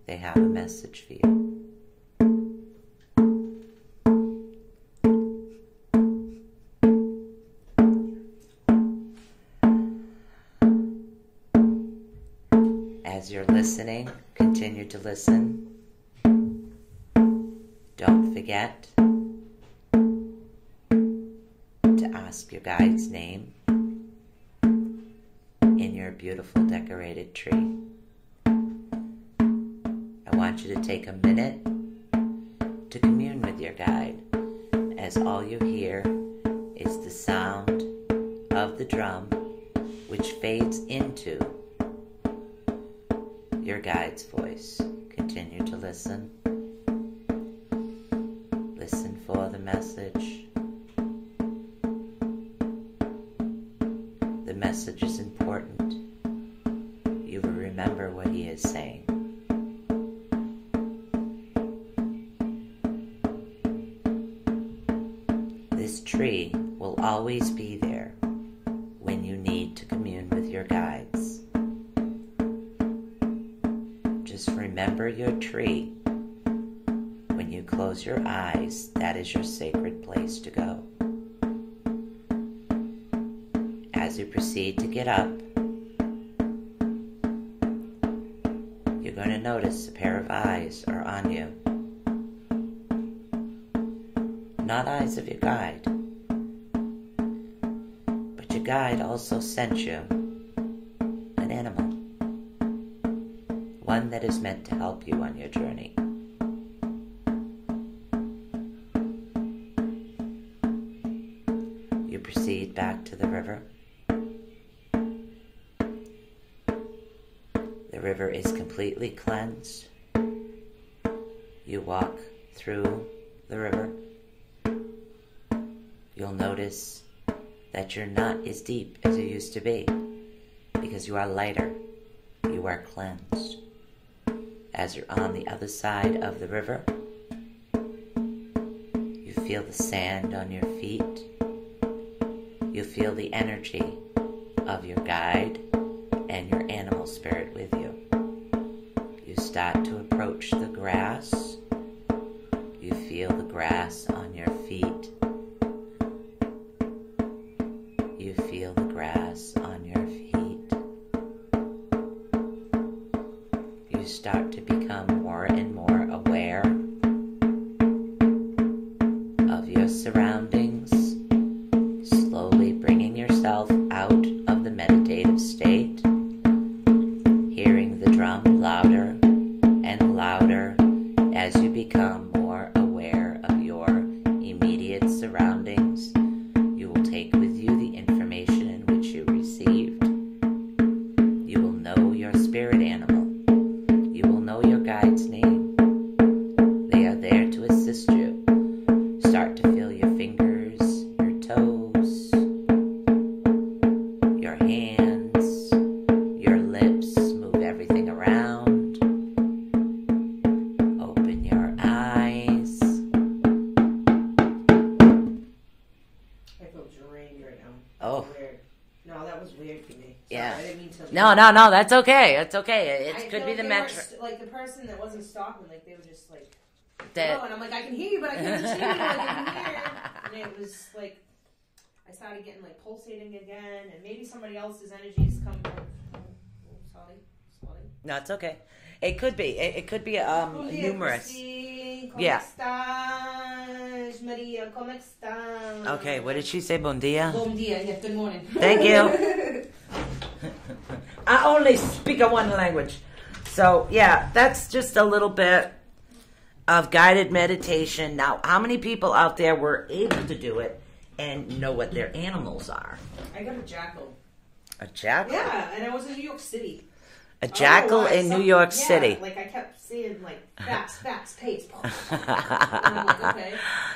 They have a message for you. As you're listening, continue to listen. Don't forget to ask your guide's name in your beautiful decorated tree. I want you to take a minute to commune with your guide, as all you hear is the sound of the drum, which fades into your guide's voice. Continue to listen. Listen for the message. The message is important. You will remember what he is saying. This tree will always be there when you need to commune with your guides. Just remember your tree. When you close your eyes, that is your sacred place to go. As you proceed to get up, you're going to notice a pair of eyes are on you. Not eyes of your guide, but your guide also sent you an animal. One that is meant to help you on your journey. You proceed back to the river. The river is completely cleansed. You walk through the river. You'll notice that you're not as deep as you used to be because you are lighter. You are cleansed. As you're on the other side of the river, you feel the sand on your feet You feel the energy of your guide and your animal spirit with you. You start to approach the grass. You feel the grass on your feet. You feel the grass on your feet. You start to become more and more aware of your surroundings, slowly bringing yourself out of the meditative state, hearing the drum louder and louder as you become more aware of your immediate surroundings. You will take with you the information in which you received. You will know your spirit animal. You will know your guide's name. They are there to assist you. Start to feel your fingers, your toes, your hands, your lips. Move everything around. Open your eyes. I feel drained right now. Oh. Weird. No, that was weird for me. Sorry, Yeah. I didn't mean to. No, that's okay. It's okay. It I could feel be like the they metro. weren't like the person that wasn't stopping, like they were just like, That oh, and I'm like, I can hear you, but I can't see you. I can hear. And it was like, I started getting like pulsating again, and maybe somebody else's energy is coming. Oh, sorry. no, it's okay. It could be. It could be Bom dia, numerous. Christine. ¿Cómo Yeah. estás, Maria? ¿Cómo estás? Okay, what did she say? Bon dia. Bom dia. Yeah, good morning. Thank you. I only speak a one language. So, yeah, that's just a little bit of guided meditation. Now, how many people out there were able to do it and know what their animals are? I got a jackal. A jackal? Yeah, and I was in New York City. A jackal in New York Yeah, City. like I kept seeing like facts, pace. And I'm like, okay.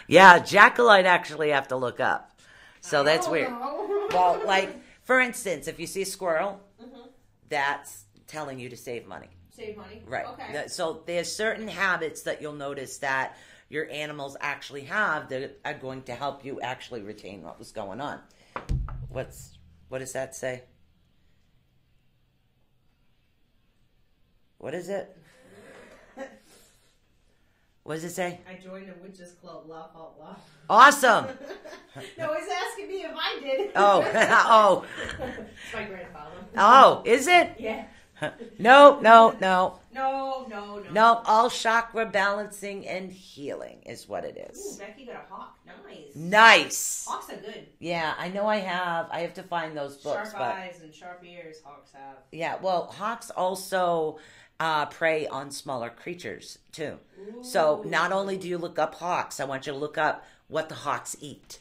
Yeah, jackal I'd actually have to look up. So that's Oh, weird. no. Well, like, for instance, if you see a squirrel, Mhm. that's telling you to save money. Save money. Right. Okay. So there's certain habits that you'll notice that your animals actually have that are going to help you actually retain what was going on. What does that say? What is it? What does it say? I joined a witches club. Laugh out loud. Awesome. No, he's asking me if I did. Oh, oh, It's my grandfather. oh, is it? Yeah. No. No. No, all chakra balancing and healing is what it Ooh, is. Becky got a hawk. Nice. Nice. Hawks are good. Yeah, I know I have to find those books. Sharp eyes and sharp ears. Hawks have. Yeah, well, hawks also prey on smaller creatures, too. So not only do you look up hawks, I want you to look up what the hawks eat.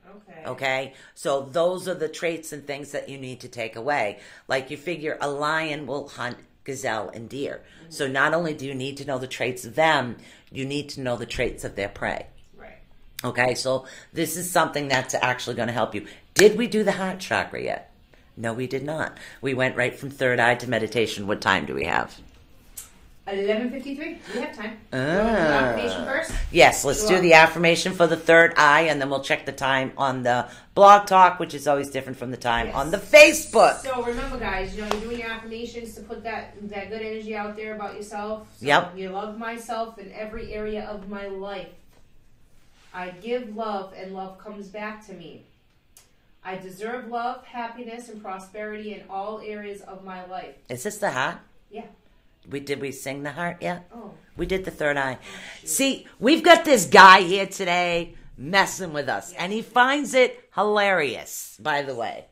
Okay. Okay? So those are the traits and things that you need to take away. Like you figure a lion will hunt gazelle and deer. Mm-hmm. So not only do you need to know the traits of them, you need to know the traits of their prey. Right. Okay, so this is something that's actually going to help you. Did we do the heart chakra yet? No, we did not. We went right from third eye to meditation. What time do we have? 11:53. We have time. You want to do the affirmation first? Yes, let's do the affirmation for the third eye, and then we'll check the time on the blog talk, which is always different from the time on the Facebook. So remember, guys, you're doing your affirmations to put that good energy out there about yourself. So Yep. You love myself in every area of my life. I give love, and love comes back to me. I deserve love, happiness, and prosperity in all areas of my life. Is this the heart? Yeah. Did we sing the heart yet? Oh. We did the third eye. See, we've got this guy here today messing with us, and he finds it hilarious, by the way.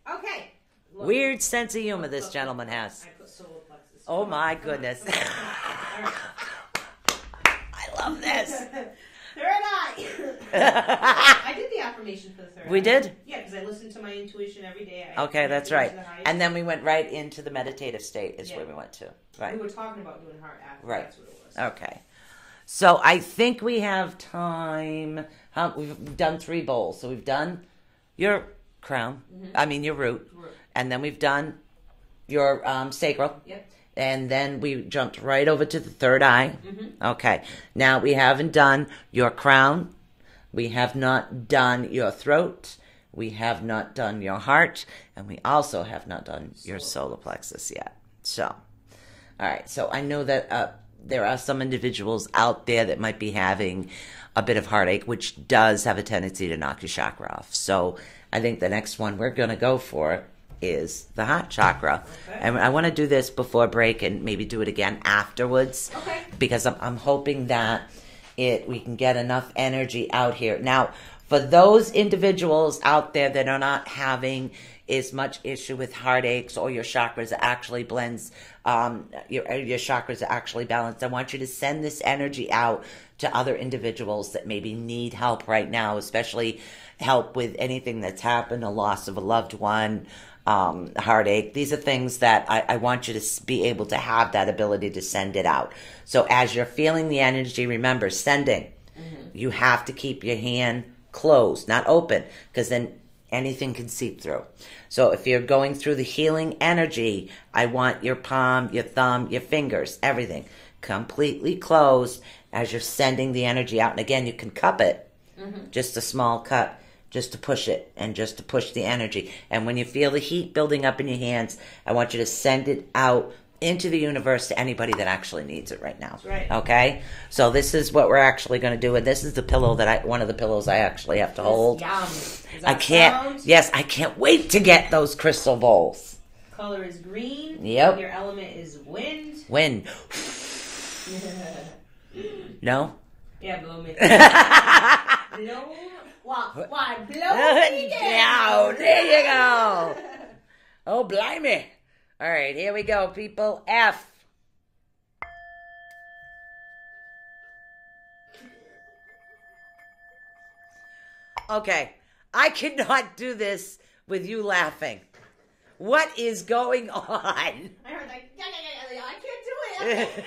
Okay. Look. Weird sense of humor this gentleman has. I put solar plexus. Oh my goodness. All right. I love this. Third eye. I did the affirmation for the third eye. We did? Yeah, because I listen to my intuition every day. Okay, that's right. And then we went right into the meditative state is where we went to. Right. We were talking about doing heart after. Right. That's what it was. Okay. So I think we have time. We've done 3 bowls. So we've done your crown. Mm-hmm. I mean your root. And then we've done your sacral. Yep. And then we jumped right over to the third eye. Mm-hmm. Okay. Now we haven't done your crown. We have not done your throat. we have not done your heart, and we also have not done your solar plexus yet. So, all right. So I know that there are some individuals out there that might be having a bit of heartache, which does have a tendency to knock your chakra off. So I think the next one we're going to go for is the heart chakra. Okay. And I want to do this before break and maybe do it again afterwards. Okay. Because I'm hoping that we can get enough energy out here. Now, for those individuals out there that are not having as much issue with heartaches, or your chakras are actually blends, your chakras are actually balanced, I want you to send this energy out to other individuals that maybe need help right now, especially help with anything that's happened, a loss of a loved one, heartache. These are things that I want you to be able to have that ability to send it out. So as you're feeling the energy, remember, sending. You have to keep your hand closed, not open, because then anything can seep through. So if you're going through the healing energy, I want your palm, your thumb, your fingers, everything completely closed as you're sending the energy out. And again, you can cup it, just a small cup, just to push it and just to push the energy. And when you feel the heat building up in your hands, I want you to send it out into the universe to anybody that actually needs it right now. That's right. Okay? So this is what we're actually going to do. And this is the pillow one of the pillows I actually have to hold. Yum. I can't wait to get those crystal bowls. Color is green. Yep. Your element is wind. Wind. No? Yeah, blow me. Blow. Why? Blow me down. Now, there you go. Oh, blimey. All right, here we go, people. F. Okay, I cannot do this with you laughing. What is going on? I heard like, I can't do it.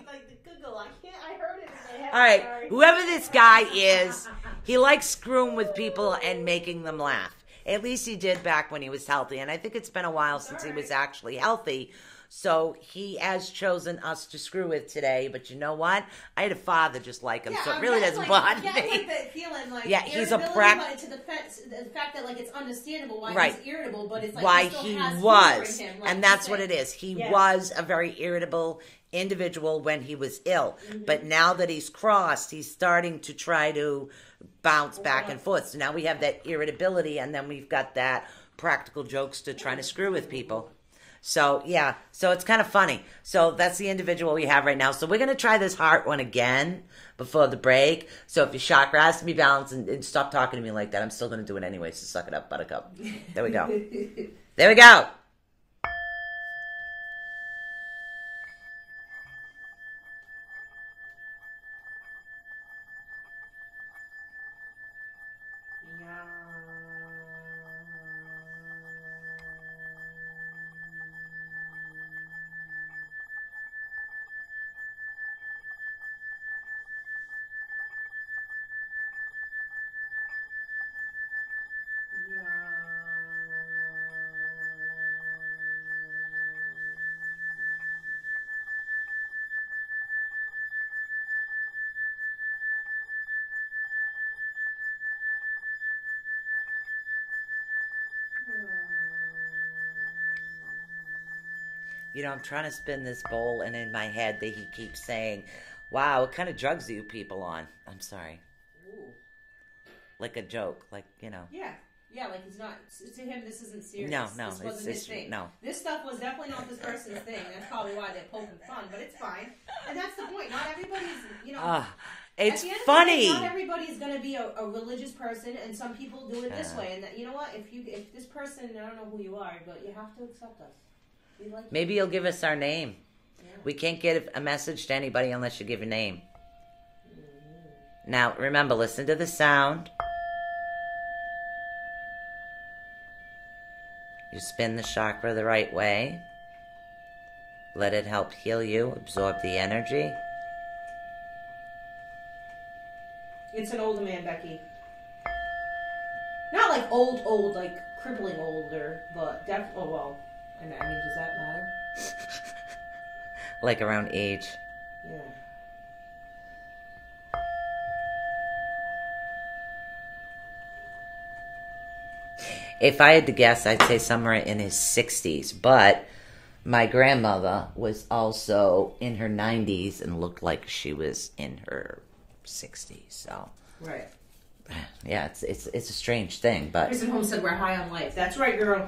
Like the Google, I can't. I heard it in my head. All right, Sorry. whoever this guy is, he likes screwing with people and making them laugh. At least he did back when he was healthy. And I think it's been a while since he was actually healthy. So he has chosen us to screw with today. But you know what? I had a father just like him. So it really doesn't bother me. Like that feeling, like, yeah, he's a but to the fact that like it's understandable why he's irritable, but it's like why he was. in him, like and that's what it is. He was a very irritable individual when he was ill. But now that he's crossed, he's starting to try to bounce back and forth. So now we have that irritability, and then we've got that practical jokes to try to screw with people. So, yeah. So it's kind of funny. So that's the individual we have right now. So we're going to try this heart one again before the break. So if your chakra has to be balanced, and stop talking to me like that. I'm still going to do it anyway, so suck it up, buttercup. There we go. There we go. You know, I'm trying to spin this bowl, and in my head, he keeps saying, wow, what kind of drugs are you people on? I'm sorry. Ooh. Like a joke, like, you know. Yeah, like he's not, to him, this isn't serious. No, this wasn't his thing. No. This stuff was definitely not this person's thing. That's probably why they're poking fun, but it's fine. And that's the point. Not everybody's, you know. It's at the end funny. Of the day, not everybody's going to be a religious person, and some people do it this way. And that, you know what? If this person, I don't know who you are, but you have to accept us. Like maybe you'll give us our name. Yeah. We can't get a message to anybody unless you give your name. Now, remember, listen to the sound. You spin the chakra the right way. Let it help heal you, absorb the energy. It's an older man, Becky. Not like old, like crippling older, but definitely, oh well. I mean, does that matter? Like around age. Yeah. If I had to guess, I'd say somewhere in his 60s. But my grandmother was also in her 90s and looked like she was in her 60s. So, Right. yeah, it's a strange thing, but Chris at home said we're high on life. That's right, girl.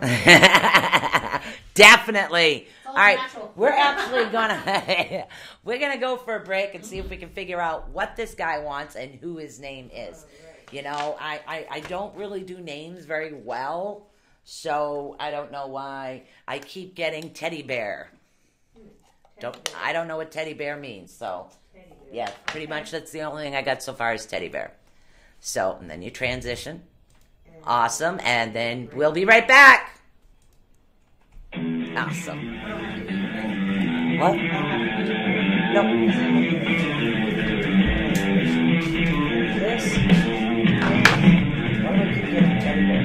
definitely. All right, natural. we're actually gonna go for a break and see if we can figure out what this guy wants and who his name is. You know, I don't really do names very well, so I don't know why I keep getting teddy bear. I don't know what teddy bear means, so yeah, pretty much that's the only thing I got so far is teddy bear. So, and then you transition. Awesome, and then we'll be right back. Awesome. What? Nope. This? Why do I keep getting teddy bear?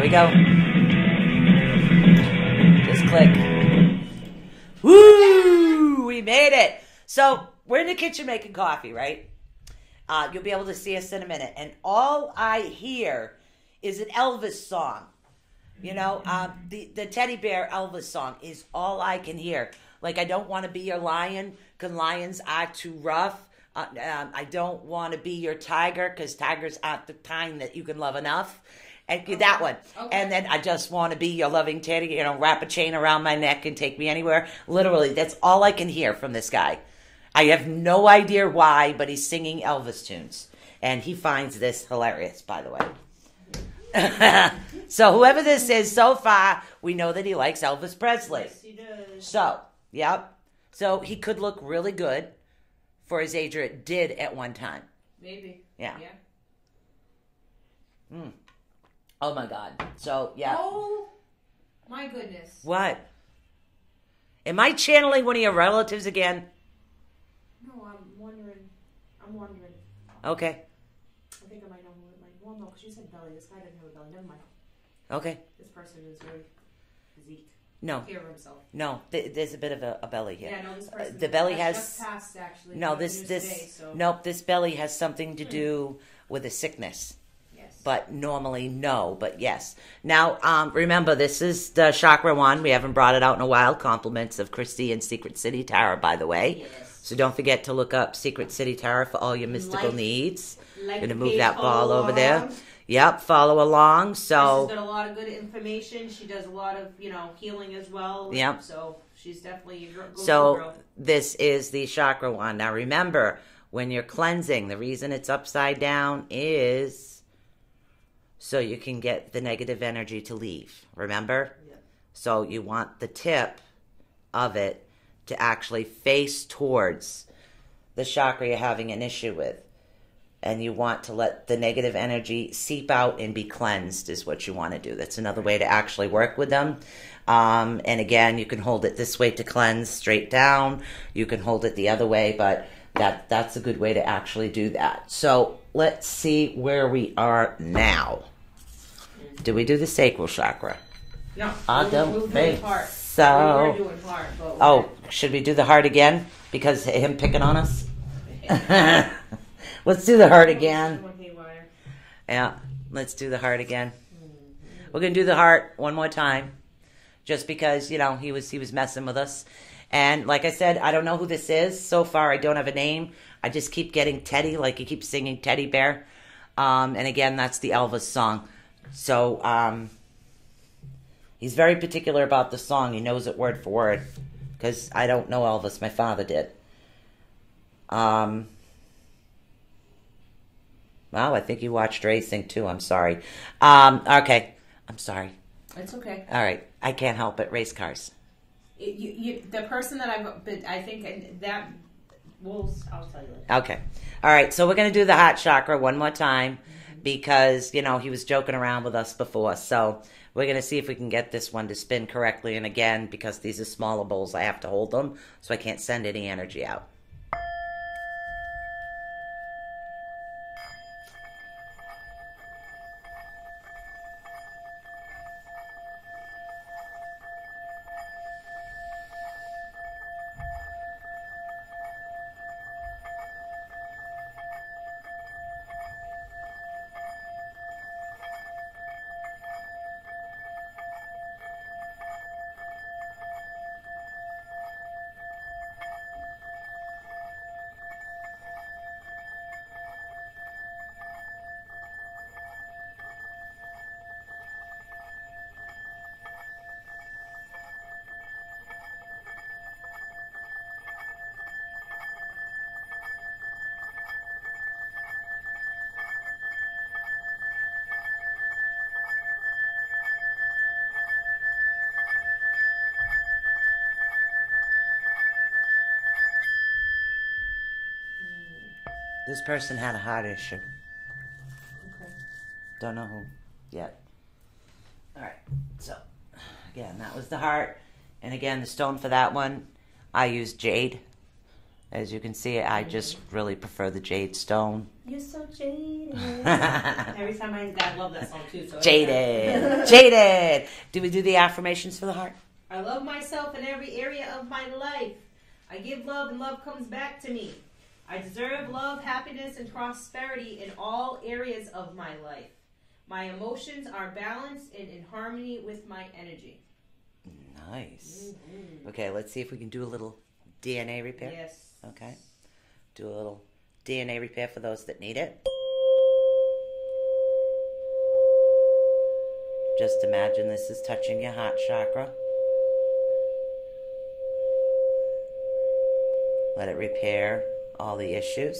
we go. Just click. Woo! We made it. So we're in the kitchen making coffee, right? You'll be able to see us in a minute. And all I hear is an Elvis song. You know, the teddy bear Elvis song is all I can hear. Like, I don't want to be your lion because lions are too rough. I don't want to be your tiger because tigers aren't the kind that you can love enough. And that one. Okay. And then I just want to be your loving teddy, you know, wrap a chain around my neck and take me anywhere. Literally, that's all I can hear from this guy. I have no idea why, but he's singing Elvis tunes. And he finds this hilarious, by the way. So whoever this is, so far, we know that he likes Elvis Presley. Yes, he does. So, yep. So he could look really good for his age, or it did at one time. Maybe. Yeah. Oh my God. So, yeah. Oh my goodness. What? Am I channeling one of your relatives again? No, I'm wondering. Okay. I think I might know who it might. Well, no, because you said belly. This guy didn't have a belly. Never mind. Okay. This person is very physique. No. Care of himself. No, there's a bit of a belly here. Yeah, no, this person. The belly has just passed, actually. No, Nope, this belly has something to do with a sickness. Yes. But normally, no, but yes. Now, remember, this is the Chakra one. We haven't brought it out in a while. Compliments of Christy and Secret City Tarot, by the way. Yes. So don't forget to look up Secret City Tarot for all your mystical needs. Like Going to the move page, that ball follow over there. along. Yep, follow along. So She's got a lot of good information. She does a lot of, healing as well. Yep. So she's definitely a go-to So girl. this is the chakra wand. Now remember, when you're cleansing, the reason it's upside down is so you can get the negative energy to leave. Remember? Yep. So you want the tip of it to actually face towards the chakra you're having an issue with. And you want to let the negative energy seep out and be cleansed is what you want to do. That's another way to actually work with them. And again, you can hold it this way to cleanse straight down. You can hold it the other way, but that's a good way to actually do that. So let's see where we are now. Did we do the sacral chakra? No. I don't think heart. so. We were doing heart, but Oh, should we do the heart again? Because of him picking on us? Let's do the heart again. Yeah, let's do the heart again. We're going to do the heart one more time. Just because, he was messing with us. And like I said, I don't know who this is. So far, I don't have a name. I just keep getting Teddy, like he keeps singing Teddy Bear. And again, that's the Elvis song. So, he's very particular about the song. He knows it word for word. Because I don't know Elvis. My father did. Wow, I think you watched racing too. I'm sorry. Okay. I'm sorry. It's okay. All right. I can't help it. Race cars. The person that I think that I'll tell you later. Okay. All right. So we're going to do the heart chakra one more time because, he was joking around with us before. So we're going to see if we can get this one to spin correctly. And again, because these are smaller bowls, I have to hold them. So I can't send any energy out. This person had a heart issue. Okay. Don't know who yet. All right. So, again, that was the heart. And again, the stone for that one, I used jade. As you can see, I just really prefer the jade stone. You're so jaded. Every time I love that song too. So Jaded. Jaded. Do we do the affirmations for the heart? I love myself in every area of my life. I give love and love comes back to me. I deserve love, happiness, and prosperity in all areas of my life. My emotions are balanced and in harmony with my energy. Nice. Okay, let's see if we can do a little DNA repair. Yes. Okay. Do a little DNA repair for those that need it. Just imagine this is touching your heart chakra. Let it repair all the issues.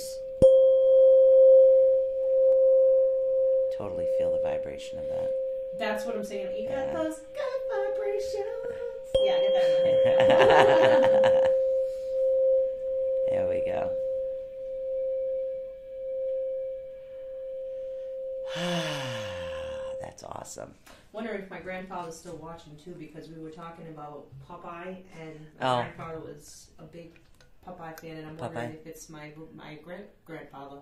Totally feel the vibration of that. That's what I'm saying. You got those good vibrations. Yeah, I get that in my head. There we go. That's awesome. Wonder if my grandfather's still watching too, because we were talking about Popeye, and my grandfather was a big Popeye fan, and I'm wondering if it's my grandfather,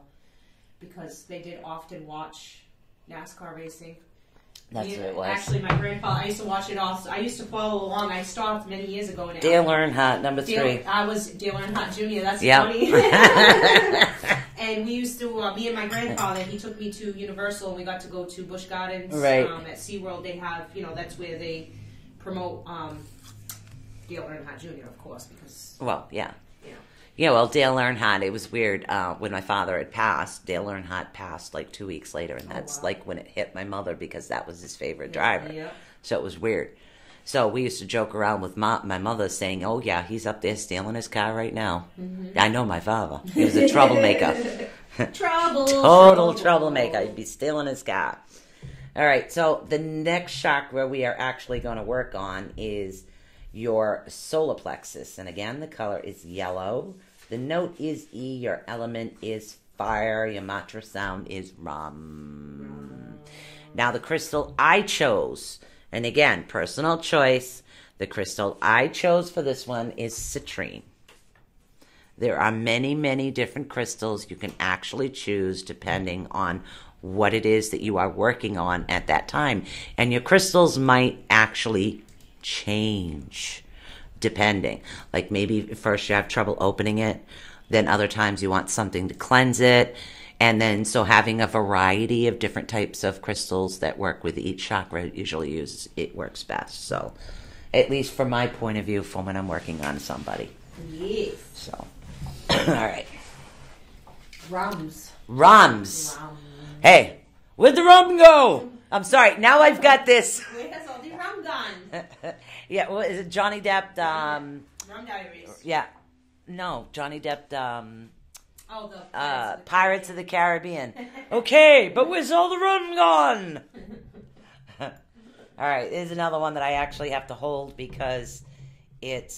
because they did often watch NASCAR racing. That's what it was. Actually, my grandfather, I used to watch it also. I used to follow along. I stopped many years ago. Dale Earnhardt, number 3. I was Dale Earnhardt Jr. That's funny. And we used to, me and my grandfather, he took me to Universal, and we got to go to Busch Gardens. Right. At SeaWorld, they have, that's where they promote Dale Earnhardt Jr., of course, because... Well, yeah. Yeah, well, Dale Earnhardt, it was weird. When my father had passed, Dale Earnhardt passed like 2 weeks later, and that's like when it hit my mother, because that was his favorite driver. Yeah. So it was weird. So we used to joke around with my mother saying, oh, yeah, he's up there stealing his car right now. Mm-hmm. I know my father. He was a troublemaker. Total troublemaker. He'd be stealing his car. All right, so the next chakra we are actually going to work on is your solar plexus. And again, the color is yellow. The note is E. Your element is fire. Your mantra sound is Ram. Now, the crystal I chose, and again, personal choice, the crystal I chose for this one is citrine. There are many, many different crystals you can actually choose depending on what it is that you are working on at that time. And your crystals might actually change depending. Like maybe first you have trouble opening it, then other times you want something to cleanse it, and then so having a variety of different types of crystals that work with each chakra usually works best. So at least from my point of view, from when I'm working on somebody. Yes. So all right. Rums. Hey, where'd the rum go? I'm sorry. Now I've got this. Where has all the rum gone? Yeah, well, is it Johnny Depp? Rum Diaries. Yeah. No, Johnny Depp, the Pirates of the Caribbean. Okay, but where's all the rum gone? All right, here's another one that I actually have to hold because it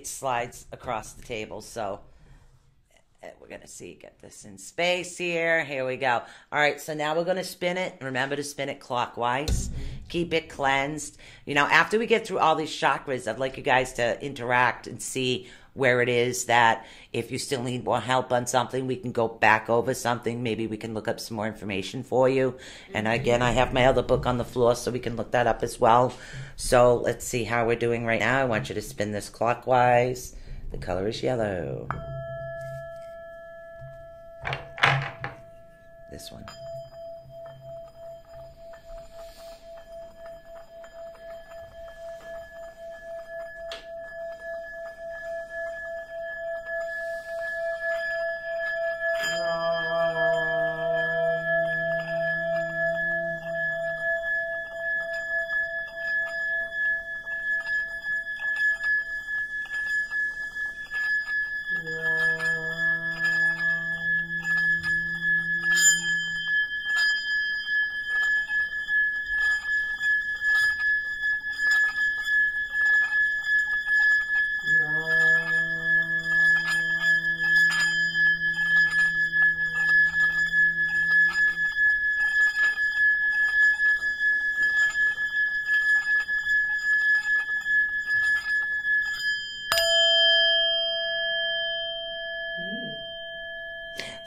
slides across the table. So we're going to get this in space here. Here we go. All right, so now we're going to spin it. Remember to spin it clockwise. Keep it cleansed. After we get through all these chakras, I'd like you guys to interact and see where it is that if you still need more help on something, we can go back over something. Maybe we can look up some more information for you. And again, I have my other book on the floor, so we can look that up as well. So let's see how we're doing right now. I want you to spin this clockwise. The color is yellow. This one.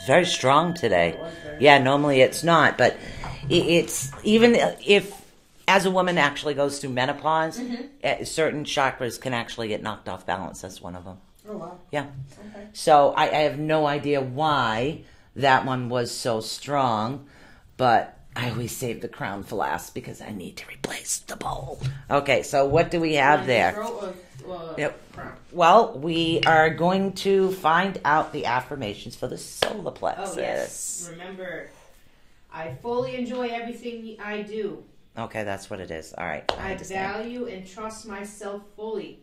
It's very strong today. It was very Yeah, normally it's not, but it's even if as a woman actually goes through menopause, certain chakras can actually get knocked off balance. That's one of them. Oh, wow. Yeah. Okay. So I have no idea why that one was so strong, but I always save the crown for last because I need to replace the bowl. Okay, so what do we have there? Throat or, Yep. crown? Well, we are going to find out the affirmations for the solar plexus. Oh, yes. Remember, I fully enjoy everything I do. Okay, that's what it is. All right. I understand. value and trust myself fully.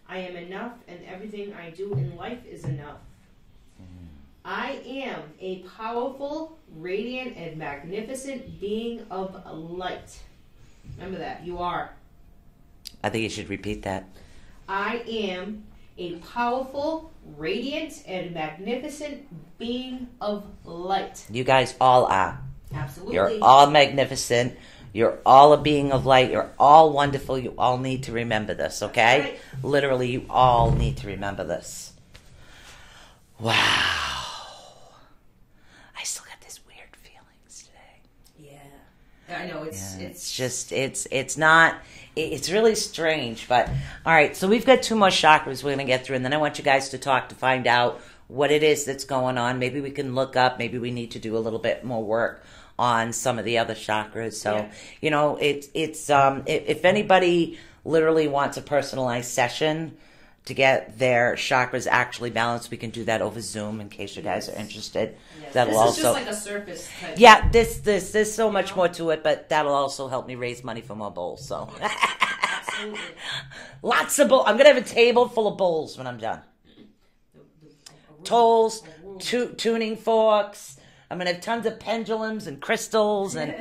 I am enough, and everything I do in life is enough. I am a powerful, radiant, and magnificent being of light. Remember that. You are. I think you should repeat that. I am a powerful, radiant, and magnificent being of light. You guys all are. Absolutely. You're all magnificent. You're all a being of light. You're all wonderful. You all need to remember this, okay? Right. Literally, you all need to remember this. Wow. I still got these weird feelings today. Yeah. I know. It's really strange, but all right, so we've got 2 more chakras we're going to get through, and then I want you guys to talk to find out what it is that's going on. Maybe we can look up, maybe we need to do a little bit more work on some of the other chakras. So, Yeah. you know, if anybody literally wants a personalized session to get their chakras actually balanced, we can do that over Zoom in case you guys are interested. Yes. That'll This is also just like a surface type. yeah, there's so much more to it, but that'll also help me raise money for more bowls. So Absolutely. lots of bowls. I'm gonna have a table full of bowls when I'm done. Tolls, tuning forks. I'm gonna have tons of pendulums and crystals, and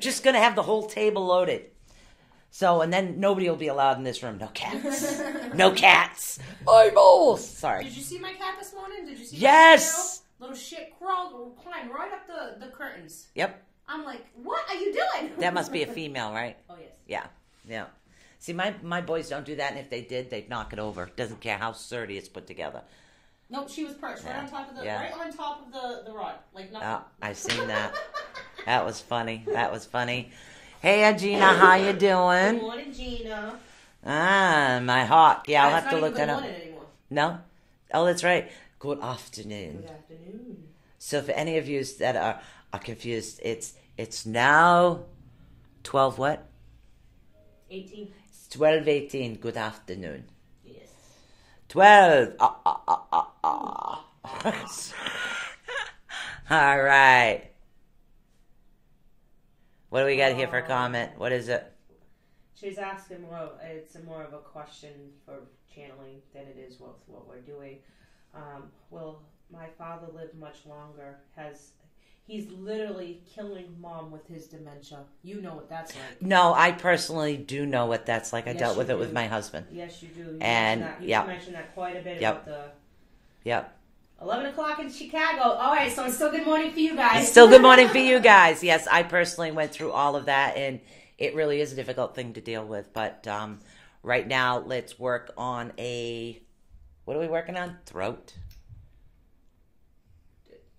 just gonna have the whole table loaded. So, and then nobody will be allowed in this room. No cats. No cats. Eyeballs. Sorry. Did you see my cat this morning? Did you see Yes. my little shit climbed right up the curtains. Yep. I'm like, what are you doing? That must be a female, right? Oh, yes. Yeah. Yeah. See, my boys don't do that, and if they did, they'd knock it over. Doesn't care how sturdy it's put together. Nope, she was perched right on top of the Yeah. right on top of the rod. Like nothing. Oh, I've seen that. That was funny. That was funny. Hey, Gina, how you Good doing? morning, Gina. Ah, my hawk. Yeah, I'll It's have to not look even that good up. morning anymore. No? Oh, that's right. Good afternoon. Good afternoon. So for any of you that are confused, it's now 12 what? 18. It's 12:18. Good afternoon. Yes. 12. All right. What do we got here for a comment? What is it? She's asking it's more of a question for channeling than it is what we're doing. Will my father live much longer? He's literally killing mom with his dementia. You know what that's like. No, I personally do know what that's like. I Yes, dealt with you it with do. my husband. Yes, you do. You And, mentioned that. yep. You mentioned that quite a bit Yep. about the Yep. 11 o'clock in Chicago. All right, so it's still good morning for you guys. It's still good morning for you guys. Yes, I personally went through all of that, and it really is a difficult thing to deal with. But right now, let's work on what are we working on? Throat.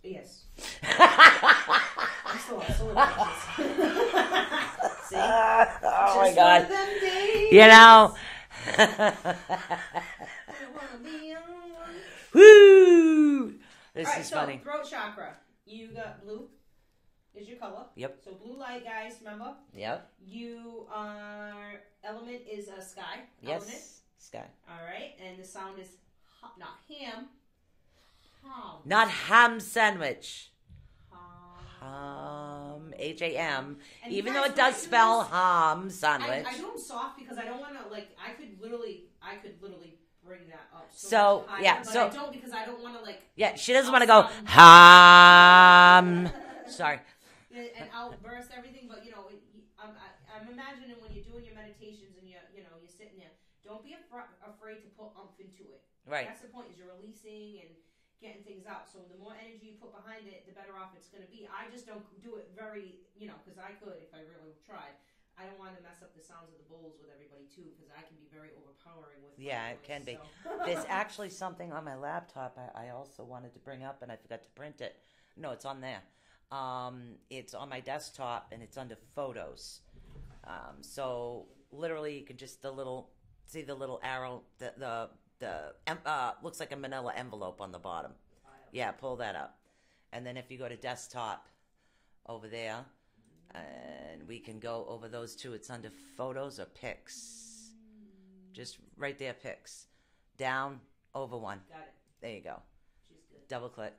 Yes. I'm still See? Oh my Just God. one of them days. You know. I wanna be on one. Woo! This All right, is so funny. throat chakra. You got blue is your color. Yep. So blue light, guys, remember? Yep. You are element is a sky Yes. element. Sky. All right, and the sound is not ham. Ham. Not ham sandwich. Ham. H-A-M. And Even you though guys it does might spell use- ham sandwich. I do them soft because I don't want to I could literally bring that up. So, much higher, yeah, but so- I don't because I don't want to Yeah, she doesn't want to go ham. Sorry. and outburst everything. But I'm imagining when you're doing your meditations and you're sitting there. Don't be afraid to put umph into it. Right. That's the point. Is you're releasing and getting things out. So the more energy you put behind it, the better off it's going to be. I just don't do it very, because I could if I really tried. I don't want to mess up the sounds of the bowls with everybody too, because I can be very overpowering with. Yeah, it can be. There's actually something on my laptop I also wanted to bring up, and I forgot to print it. No, it's on there. It's on my desktop, and it's under photos. So literally, you can just see the little arrow, the looks like a manila envelope on the bottom. Yeah, pull that up. And then if you go to desktop over there, and we can go over those two. It's under photos or pics. Just right there, pics. Down, over one. Got it. There you go. She's good. Double click.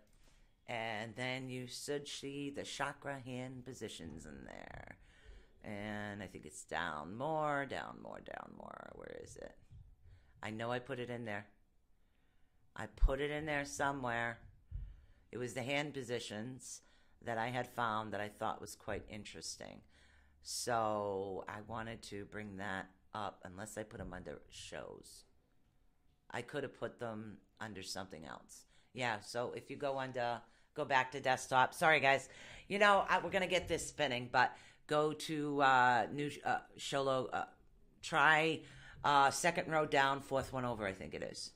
And then you should see the chakra hand positions in there. And I think it's down more, down more, down more. Where is it? I know I put it in there. I put it in there somewhere. It was the hand positions that I had found that I thought was quite interesting. So I wanted to bring that up, unless I put them under shows. I could have put them under something else. Yeah, so if you go back to desktop. Sorry, guys. You know, we're going to get this spinning, but go to new show logo. Try second row down, fourth one over, I think it is.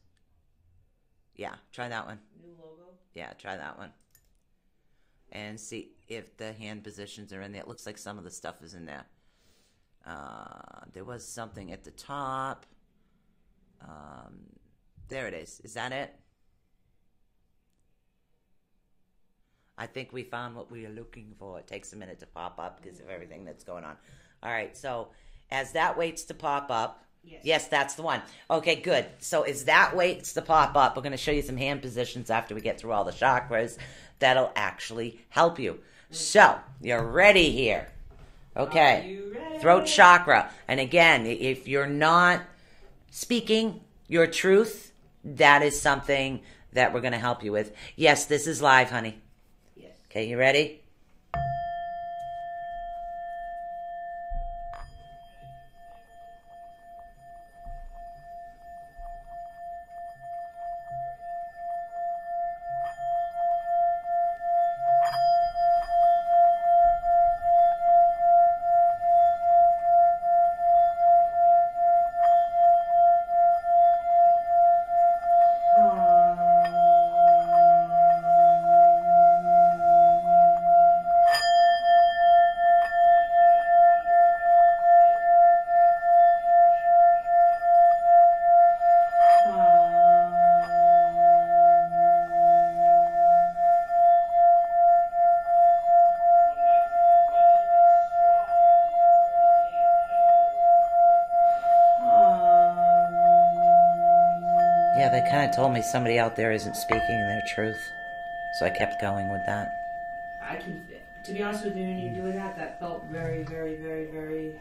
Yeah, try that one. New logo? Yeah, try that one. And see if the hand positions are in there. It looks like some of the stuff is in there. There was something at the top. There it is. Is that it? I think we found what we are looking for. It takes a minute to pop up because of everything that's going on. All right, so as that waits to pop up, yes, that's the one. Okay, good. So as that waits to pop up, we're going to show you some hand positions after we get through all the chakras that'll actually help you. So, you're ready here. Okay. Are you ready? Throat chakra. And again, if you're not speaking your truth, that is something that we're going to help you with. Yes, this is live, honey. Yes. Okay, you ready? Yeah, they kind of told me somebody out there isn't speaking their truth. So I kept going with that. To be honest with you, when you do that, that felt very, very, very, very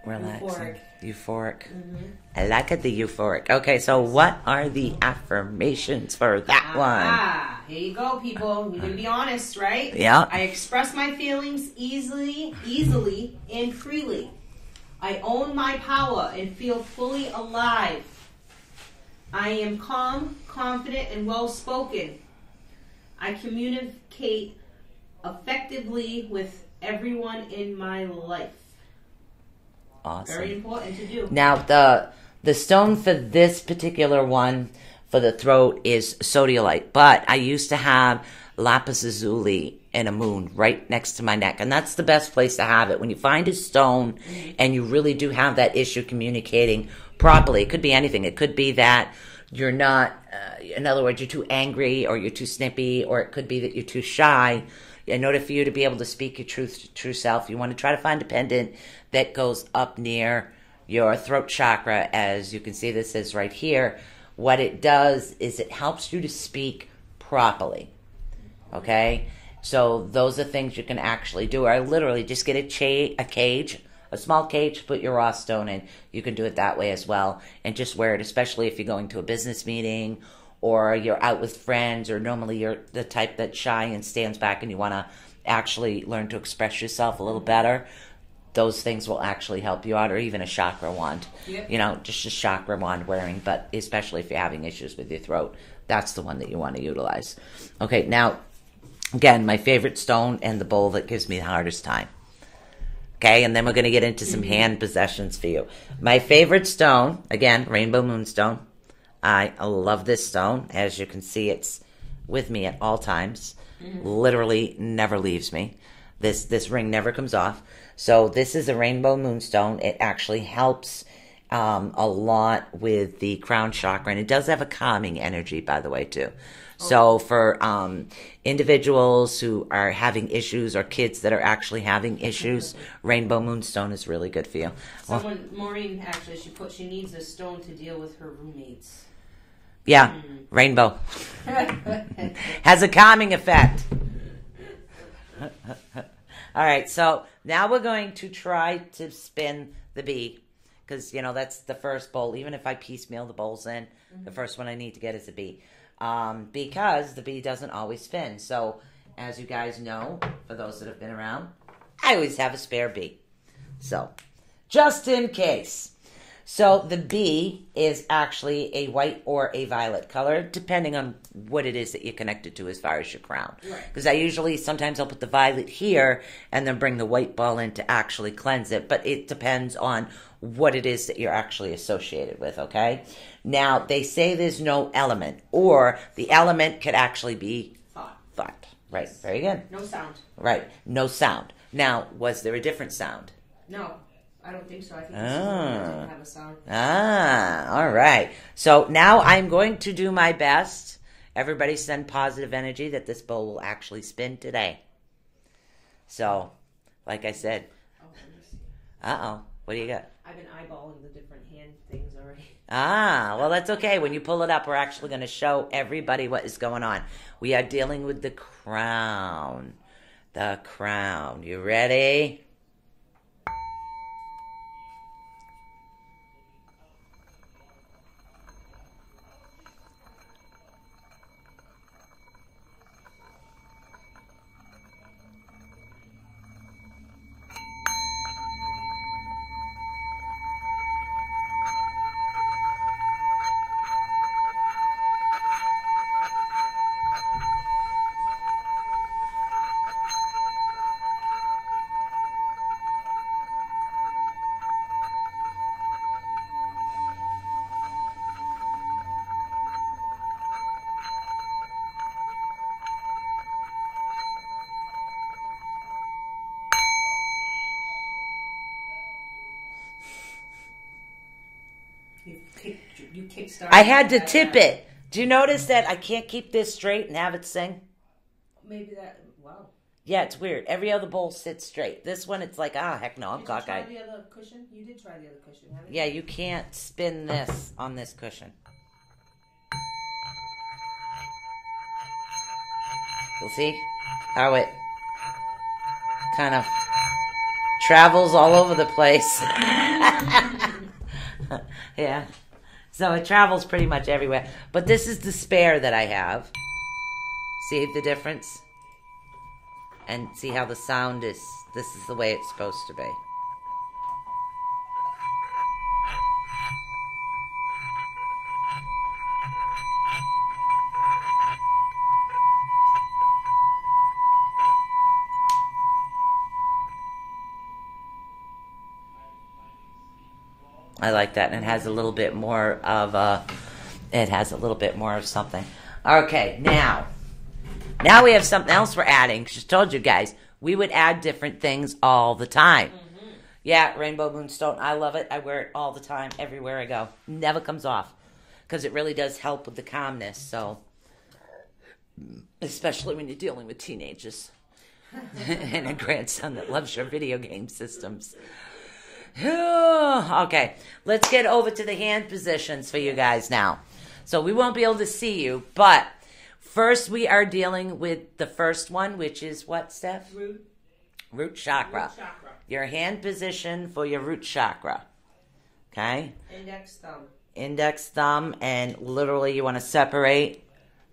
relaxing. Euphoric. Mm-hmm. I like it, the euphoric. Okay, so what are the affirmations for that one? Here you go, people. You're going to be honest, right? Yeah. I express my feelings easily, and freely. I own my power and feel fully alive. I am calm, confident, and well-spoken. I communicate effectively with everyone in my life. Awesome. Very important to do. Now, the stone for this particular one for the throat is sodalite, but I used to have lapis lazuli and a moon right next to my neck, and that's the best place to have it. When you find a stone and you really do have that issue communicating properly, it could be anything. It could be that you're not, in other words, you're too angry or you're too snippy, or it could be that you're too shy. In order for you to be able to speak your true self, you want to try to find a pendant that goes up near your throat chakra. As you can see, this is right here. What it does is it helps you to speak properly. Okay? So those are things you can actually do. Or literally just get a cage, a small cage, put your raw stone in. You can do it that way as well. And just wear it, especially if you're going to a business meeting or you're out with friends, or normally you're the type that's shy and stands back and you want to actually learn to express yourself a little better. Those things will actually help you out, or even a chakra wand. Yep. You know, just a chakra wand wearing, but especially if you're having issues with your throat, that's the one that you want to utilize. Okay, now, again, my favorite stone and the bowl that gives me the hardest time. Okay, and then we're going to get into some hand possessions for you. My favorite stone, again, Rainbow Moonstone. I love this stone. As you can see, it's with me at all times. Literally never leaves me. This ring never comes off. So this is a Rainbow Moonstone. It actually helps a lot with the crown chakra. And it does have a calming energy, by the way, too. So for individuals who are having issues or kids that are actually having issues, Rainbow Moonstone is really good for you. Maureen actually, she needs a stone to deal with her roommates. Yeah, rainbow. Has a calming effect. All right, so now we're going to try to spin the bee. Because, you know, that's the first bowl. Even if I piecemeal the bowls in, the first one I need to get is a bee. Because the bee doesn't always spin. So, as you guys know, for those that have been around, I always have a spare bee. So, just in case. So, the bee is actually a white or a violet color, depending on what it is that you're connected to as far as your crown. Because sometimes I'll put the violet here and then bring the white ball in to actually cleanse it. But it depends on what it is that you're actually associated with, okay? Now, they say there's no element, or the element could actually be thought. Right, yes. Very good. No sound. Right, no sound. Now, was there a different sound? No, I don't think so. I think this doesn't have a sound. All right. So now I'm going to do my best. Everybody send positive energy that this bowl will actually spin today. So, like I said. Uh-oh. What do you got? I've been eyeballing the different hand things already. Well, that's okay. When you pull it up, we're actually going to show everybody what is going on. We are dealing with the crown. The crown. You ready? You kickstarted. I had to tip it. Do you notice that I can't keep this straight and have it sing? Maybe that. Wow. Yeah, it's weird. Every other bowl sits straight. This one, it's like, heck no, I'm cockeyed. Did you try the other cushion? You did try the other cushion, haven't you? Yeah, you can't spin this on this cushion. You'll see how it kind of travels all over the place. Yeah. So it travels pretty much everywhere. But this is the spare that I have. See the difference? And see how the sound is. This is the way it's supposed to be. I like that, and it has a little bit more of something. Okay, now we have something else we're adding. Just told you guys, we would add different things all the time. Mm-hmm. Yeah, Rainbow Moonstone, I love it. I wear it all the time, everywhere I go. Never comes off, because it really does help with the calmness. So, especially when you're dealing with teenagers and a grandson that loves your video game systems. Okay, let's get over to the hand positions for you guys now. So we won't be able to see you, but first we are dealing with the first one, which is what, Steph? Root chakra. Root chakra. Your hand position for your root chakra. Okay? Index thumb. Index thumb, and literally you want to separate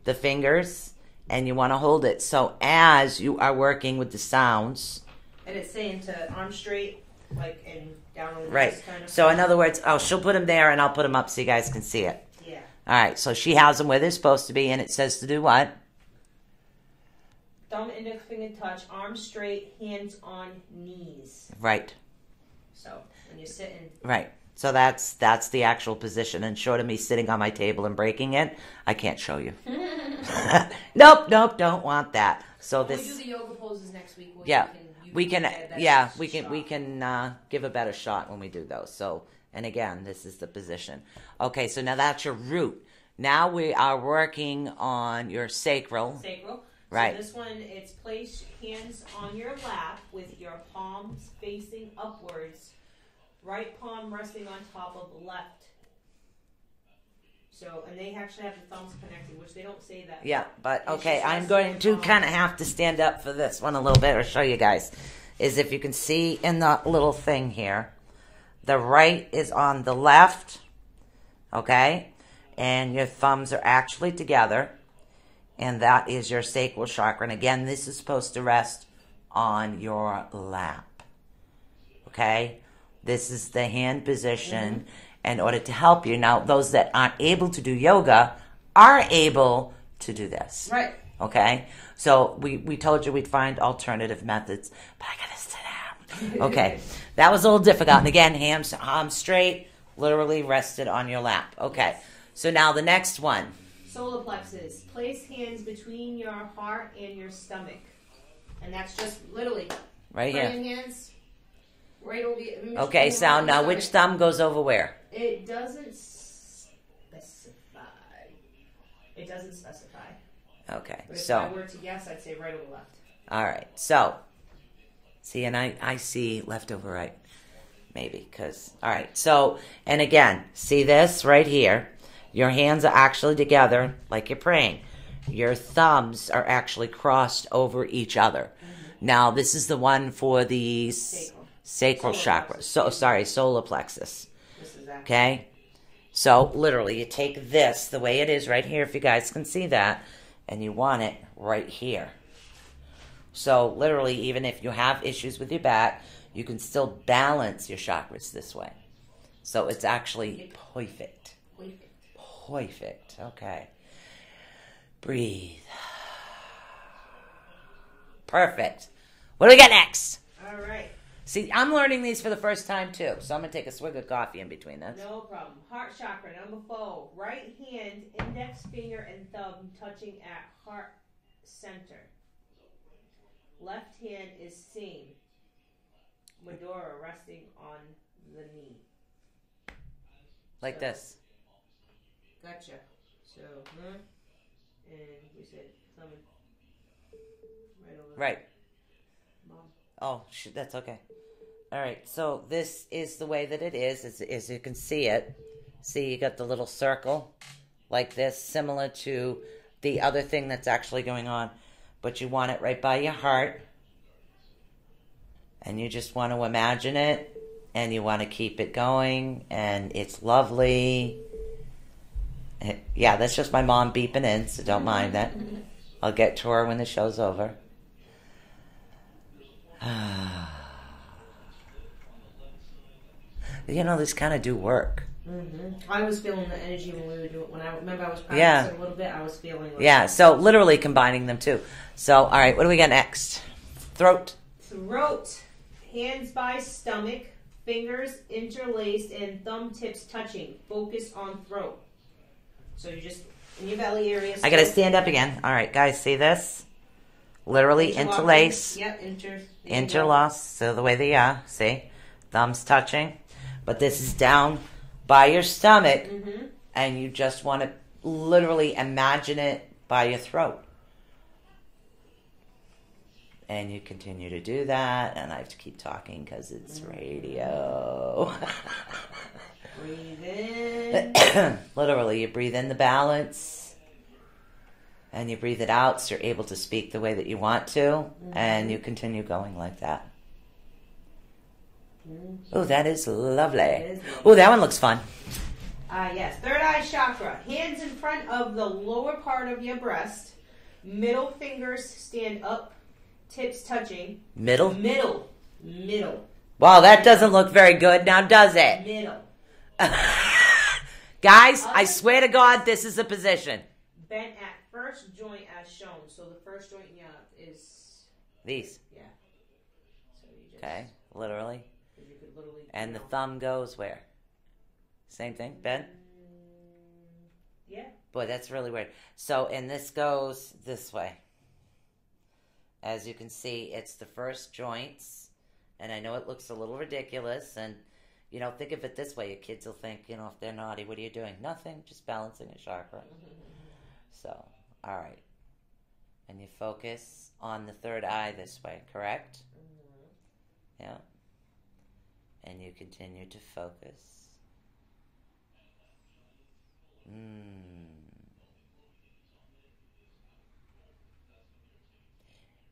the fingers and you want to hold it. So as you are working with the sounds. And it's saying to arm straight, like, and down on the right. kind of So in other words, she'll put them there and I'll put them up so you guys can see it. Yeah. All right. So she has them where they're supposed to be, and it says to do what? thumb, index finger touch, arms straight, hands on knees. Right. So when you're sitting. Right. So that's the actual position. And short of me sitting on my table and breaking it, I can't show you. Nope, don't want that. So When this. we do the yoga poses next week. Yeah, we can. Yeah, we shot. can give a better shot when we do those. So, and again, this is the position. Okay, so now that's your root. Now we are working on your sacral. Sacral. Right. So this one, it's place hands on your lap with your palms facing upwards. Right palm resting on top of the left. So, and they actually have the thumbs connected, which they don't say that. Yeah, but It's okay, just I'm us going doing to palm. kind of have to stand up for this one a little bit or show you guys. Is if you can see in the little thing here, the right is on the left, okay? And your thumbs are actually together, and that is your sacral chakra. And again, this is supposed to rest on your lap, okay? This is the hand position in order to help you. Now, those that aren't able to do yoga are able to do this. Right. Okay? So we told you we'd find alternative methods, but I gotta sit down. Okay. That was a little difficult. And again, arms straight, literally rested on your lap. Okay. So now the next one. Solar plexus. Place hands between your heart and your stomach. And that's just literally Right here. praying hands right over your Okay, so now which thumb goes over where? It doesn't specify. It doesn't specify. Okay. But if So I were to guess, I'd say right over left. all right. So see, and I see left over right. Maybe, because, all right. So, and again, see this right here? Your hands are actually together like you're praying. Your thumbs are actually crossed over each other. Now, this is the one for the sacral Solar chakra. plexus. Solar plexus. This is that. Okay? So, literally, you take this the way it is right here, if you guys can see that, and you want it right here. So, literally, even if you have issues with your back, you can still balance your chakras this way. So, it's actually perfect. Perfect. Okay. Breathe. Perfect. What do we got next? All right. See, I'm learning these for the first time, too. So, I'm going to take a swig of coffee in between this. No problem. Heart chakra, number 4. Right hand, index finger, and thumb touching at heart center. Left hand is same. Medora resting on the knee. Like this. Gotcha. So, and we said thumb right over. Right. Mom. Oh, shoot, that's okay. All right, so this is the way that it is, as you can see it. See, you got the little circle like this, similar to the other thing that's actually going on. But you want it right by your heart. And you just want to imagine it. And you want to keep it going. And it's lovely. Yeah, that's just my mom beeping in, so don't mind that. I'll get to her when the show's over. You know, this kind of do work. Mm-hmm. I was feeling the energy when we were doing. When I remember, I was practicing Yeah. a little bit. I was feeling. Yeah, so literally combining them too. So, all right, what do we got next? Throat. Throat, hands by stomach, fingers interlaced, and thumb tips touching. Focus on throat. So you just in your belly area. I got to stand up again. All right, guys, see this? Literally interlace, Yep, interlock, so the way they are, see? Thumbs touching. But this is down by your stomach, and you just want to literally imagine it by your throat. And you continue to do that, and I have to keep talking because it's radio. Breathe in. Literally, you breathe in the balance, and you breathe it out so you're able to speak the way that you want to, and you continue going like that. Oh, that is lovely. Oh, that one looks fun. Yes. Third eye chakra. Hands in front of the lower part of your breast. Middle fingers stand up. Tips touching. Middle? Middle. Wow, that doesn't look very good now, does it? Middle. Guys, I swear to God, this is a position. Bent at first joint as shown. So the first joint is These. Yeah. So you just, Okay, literally. You could literally. And the thumb goes where? Same thing, Ben? Yeah. Boy, that's really weird. So, and this goes this way. As you can see, it's the first joints. And I know it looks a little ridiculous. And, you know, think of it this way. Your kids will think, you know, if they're naughty, what are you doing? Nothing, just balancing a chakra. So, all right. And you focus on the third eye this way, correct? Yeah. And you continue to focus.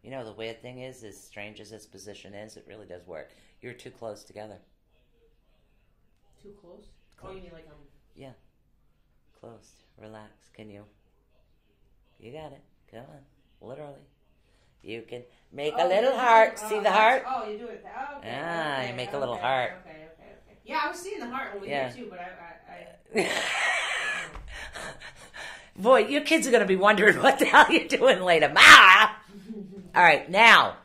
You know, the weird thing is, as strange as this position is, it really does work. You're too close together. Too close? Oh, you mean like Yeah. Close. Relax. Can you? You got it. Come on. Literally. You can make a little heart. See the heart? Oh, you do it. Okay. Okay, you make a little heart. Okay. Yeah, I was seeing the heart over here too, but I Boy, your kids are going to be wondering what the hell you're doing later. Ma! All right, now.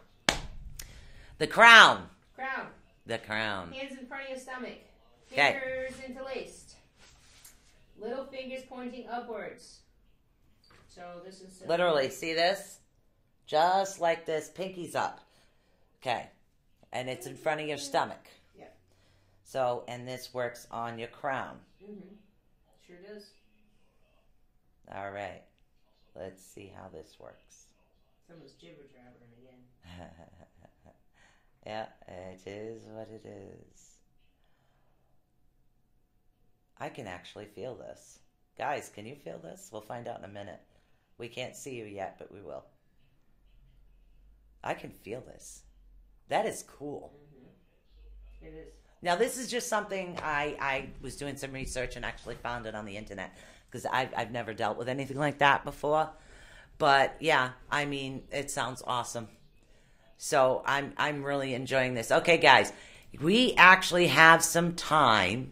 The crown. Crown. The crown. Hands in front of your stomach. Okay. Fingers interlaced. Little fingers pointing upwards. So this is... Literally, see this? Just like this, pinkies up. Okay. And it's in front of your stomach. Yep. So, and this works on your crown. Sure does. All right. Let's see how this works. Someone's jibber-jabbering again. Yeah, it is what it is. I can actually feel this. Guys, can you feel this? We'll find out in a minute. We can't see you yet, but we will. I can feel this. That is cool. It is. Now, this is just something I was doing some research and actually found it on the internet because I've never dealt with anything like that before. But yeah, I mean, it sounds awesome. So I'm really enjoying this. Okay, guys, we actually have some time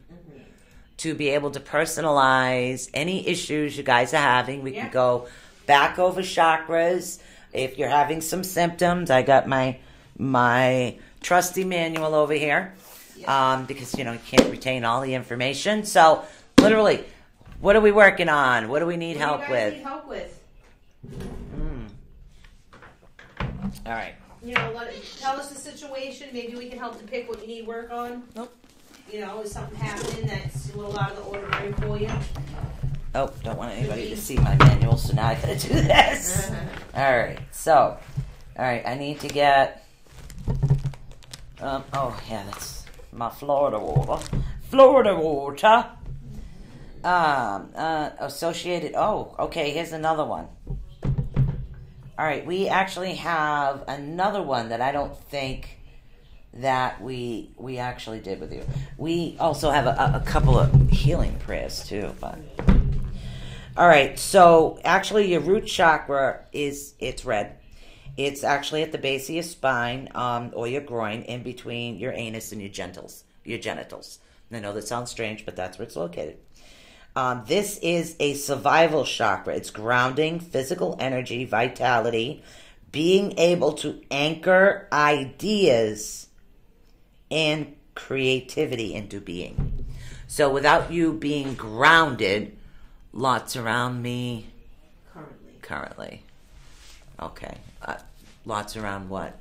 to be able to personalize any issues you guys are having. We can go back over chakras. If you're having some symptoms, I got my trusty manual over here because, you know, you can't retain all the information. So, literally, what are we working on? What do we need help with? Need help with? All right. You know, tell us the situation. Maybe we can help to pick what you need work on. Nope. You know, is something happening that's a little out of the ordinary for you? Oh, don't want anybody to see my manual, so now I gotta do this. All right. So, all right, I need to get. Oh yeah, that's my Florida water. Florida water. Associated. Oh, okay. Here's another one. All right, we actually have another one that I don't think that we actually did with you. We also have a couple of healing prayers too. But all right, so actually your root chakra it's red. It's actually at the base of your spine or your groin, in between your anus and your genitals. I know that sounds strange, but that's where it's located. This is a survival chakra. It's grounding, physical energy, vitality, being able to anchor ideas and creativity into being. So without you being grounded, lots around me currently. Okay. Lots around what?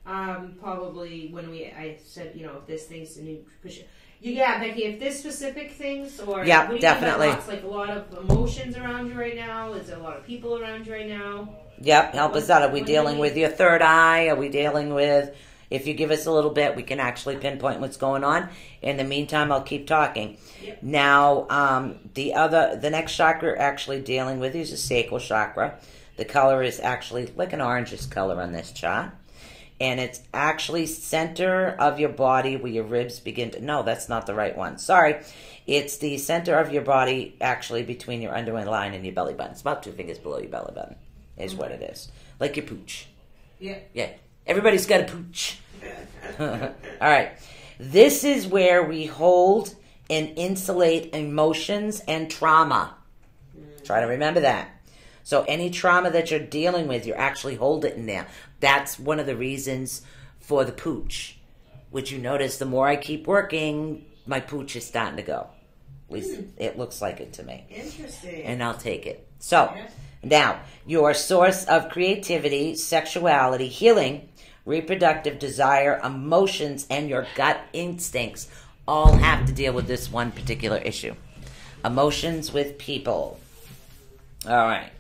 Probably when I said, you know, if this thing's a new push. Yeah, Becky, if there's specific things or yeah, definitely. Lots, like a lot of emotions around you right now. Is there a lot of people around you right now? Yep, help us out. Are we dealing with your third eye? Are we dealing with, if you give us a little bit, we can actually pinpoint what's going on. In the meantime, I'll keep talking. Yep. Now, the next chakra actually dealing with is the sacral chakra. The color is actually like an orangish color on this chart. And it's actually center of your body where your ribs begin to... No, that's not the right one. Sorry. It's the center of your body actually between your underline and your belly button. It's about 2 fingers below your belly button is what it is. Like your pooch. Yeah. Yeah. Everybody's got a pooch. All right. This is where we hold and insulate emotions and trauma. Try to remember that. So any trauma that you're dealing with, you actually hold it in there. That's one of the reasons for the pooch. Which you notice, the more I keep working, my pooch is starting to go. At least it looks like it to me. Interesting. And I'll take it. So, now, your source of creativity, sexuality, healing, reproductive desire, emotions, and your gut instincts all have to deal with this one particular issue. Emotions with people. All right.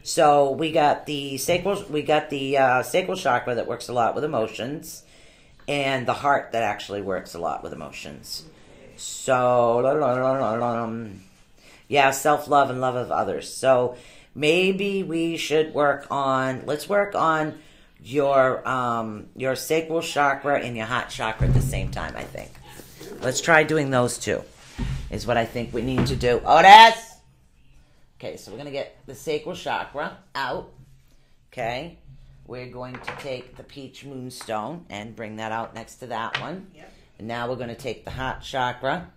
So we got the sacral chakra that works a lot with emotions, and the heart that actually works a lot with emotions. So, yeah, self-love and love of others. So maybe we should let's work on your sacral chakra and your heart chakra at the same time, I think. Let's try doing those two, is what I think we need to do. Otis! Okay, so we're going to get the sacral chakra out. Okay. We're going to take the peach moonstone and bring that out next to that one. Yep. And now we're going to take the heart chakra.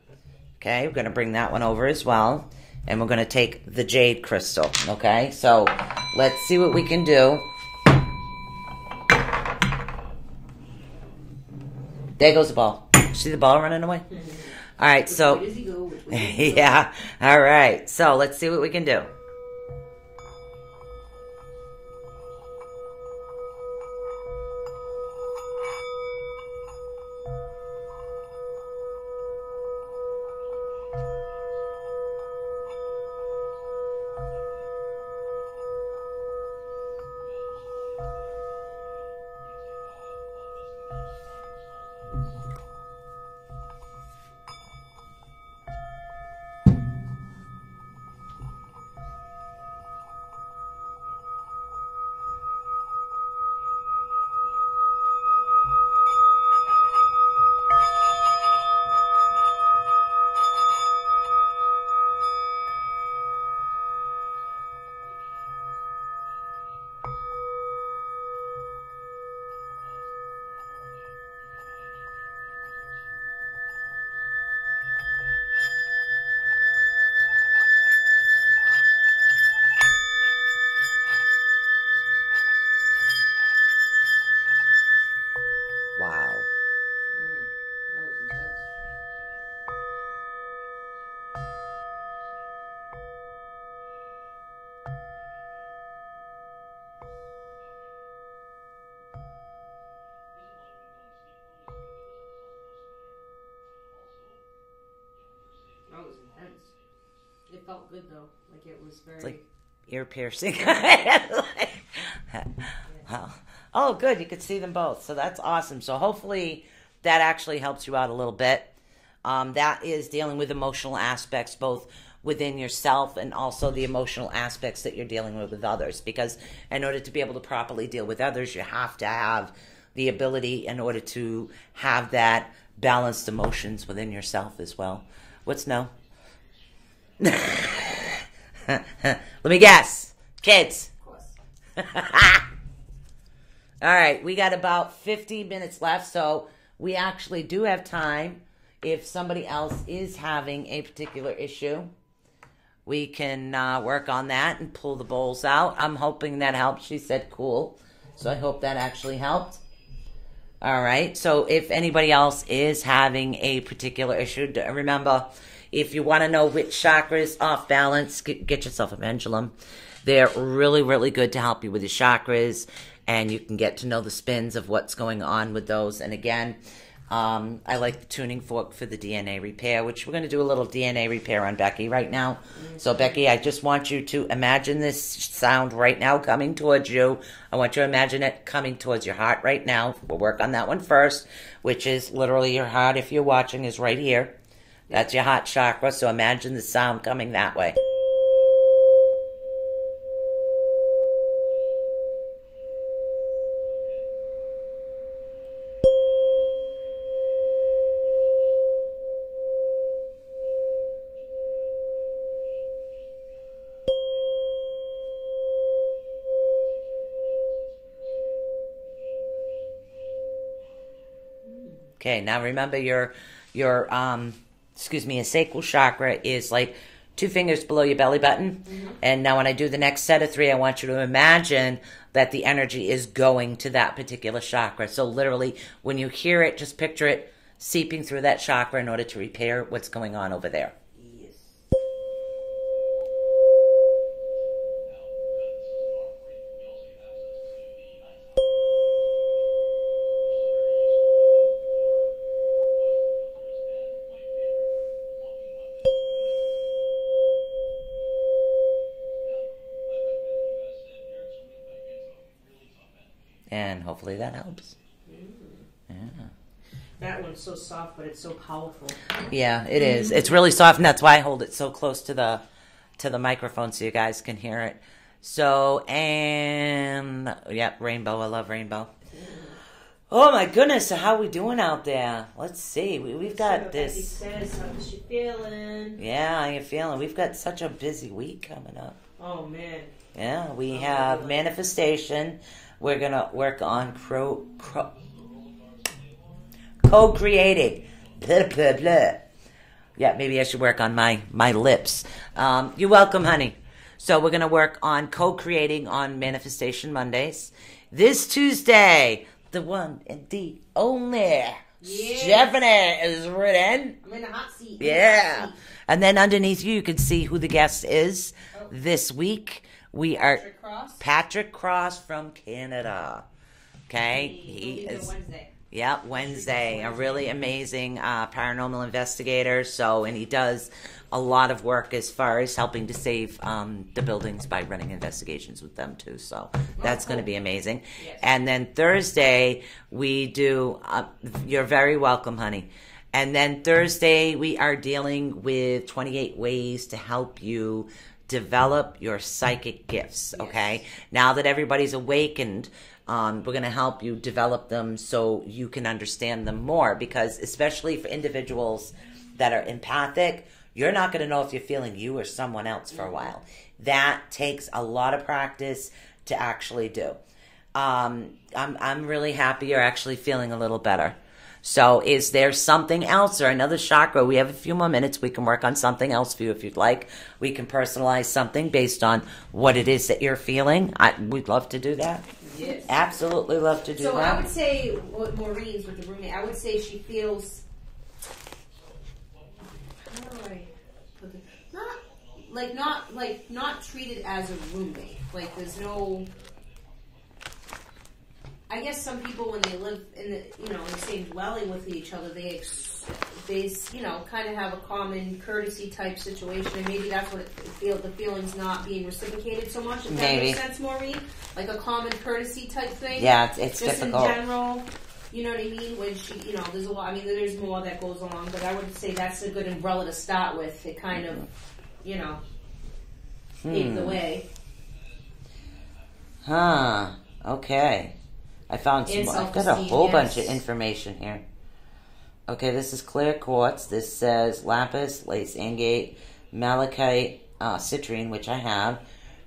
Okay, we're going to bring that one over as well. And we're going to take the jade crystal. Okay, so let's see what we can do. There goes the ball. See the ball running away? All right, so... Where does he go? Which way does he go? Yeah, all right. So let's see what we can do. Wow. That was intense. That was intense. It felt good though. Like it was very. It's like ear piercing. Oh, good. You could see them both. So that's awesome. So hopefully that actually helps you out a little bit. That is dealing with emotional aspects, both within yourself and also the emotional aspects that you're dealing with others. Because in order to be able to properly deal with others, you have to have the ability in order to have that balanced emotions within yourself as well. What's no? Let me guess. Kids. Of course. All right, we got about 50 minutes left, so we actually do have time. If somebody else is having a particular issue, we can work on that and pull the bowls out. I'm hoping that helps. She said cool, so I hope that actually helped. All right, so if anybody else is having a particular issue, remember, if you want to know which chakra is off balance, get yourself a pendulum. They're really, really good to help you with your chakras, and you can get to know the spins of what's going on with those. And again, I like the tuning fork for the DNA repair, which we're going to do a little DNA repair on Becky right now. So Becky, I just want you to imagine this sound right now coming towards you. I want you to imagine it coming towards your heart right now. We'll work on that one first, which is literally your heart, if you're watching, is right here. That's your heart chakra, so imagine the sound coming that way. Okay, now remember your sacral chakra is like 2 fingers below your belly button. And now when I do the next set of 3, I want you to imagine that the energy is going to that particular chakra. So literally, when you hear it, just picture it seeping through that chakra in order to repair what's going on over there. And hopefully that helps. Yeah. That one's so soft, but it's so powerful. Yeah, it is. It's really soft, and that's why I hold it so close to the microphone so you guys can hear it. So, and yeah, rainbow. I love rainbow. Oh my goodness! So how are we doing out there? Let's see. We've got this. Says, how's she feeling? Yeah, how you feeling? We've got such a busy week coming up. Oh man. Yeah, we have manifestation. We're gonna work on co-creating. Blah, blah, blah. Yeah, maybe I should work on my lips. You're welcome, honey. So we're gonna work on co-creating on Manifestation Mondays. This Tuesday, the one and the only Stephanie is written. I'm in the hot seat. Yeah. And then underneath you can see who the guest is this week. We are Patrick Cross from Canada. Okay, he is. Wednesday. Yeah, Wednesday. A really amazing paranormal investigator. So, and he does a lot of work as far as helping to save the buildings by running investigations with them too. So that's going to be amazing. Yes. And then Thursday we do. You're very welcome, honey. And then Thursday we are dealing with 28 ways to help you develop your psychic gifts, okay? Yes. Now that everybody's awakened, we're going to help you develop them so you can understand them more, because especially for individuals that are empathic, you're not going to know if you're feeling you or someone else for a while. That takes a lot of practice to actually do. I'm really happy you're actually feeling a little better. So is there something else or another chakra? We have a few more minutes. We can work on something else for you if you'd like. We can personalize something based on what it is that you're feeling. We'd love to do that. Yes. Absolutely love to do that. So I would say, what Maureen's with the roommate, I would say she feels, how do I put this? Not treated as a roommate. Like there's no, I guess some people when they live in the in the same dwelling with each other, they kind of have a common courtesy type situation, and maybe that's what the feeling's not being reciprocated so much. If that makes sense, Maureen, like a common courtesy type thing. Yeah, it's just difficult. in general. You know what I mean? When she, there's a lot. I mean, there's more that goes along, but I would say that's a good umbrella to start with. It kind of, paved the way. Huh. Okay. I found some. I've got a whole bunch of information here. Okay, this is clear quartz. This says lapis, lace agate, malachite, citrine, which I have,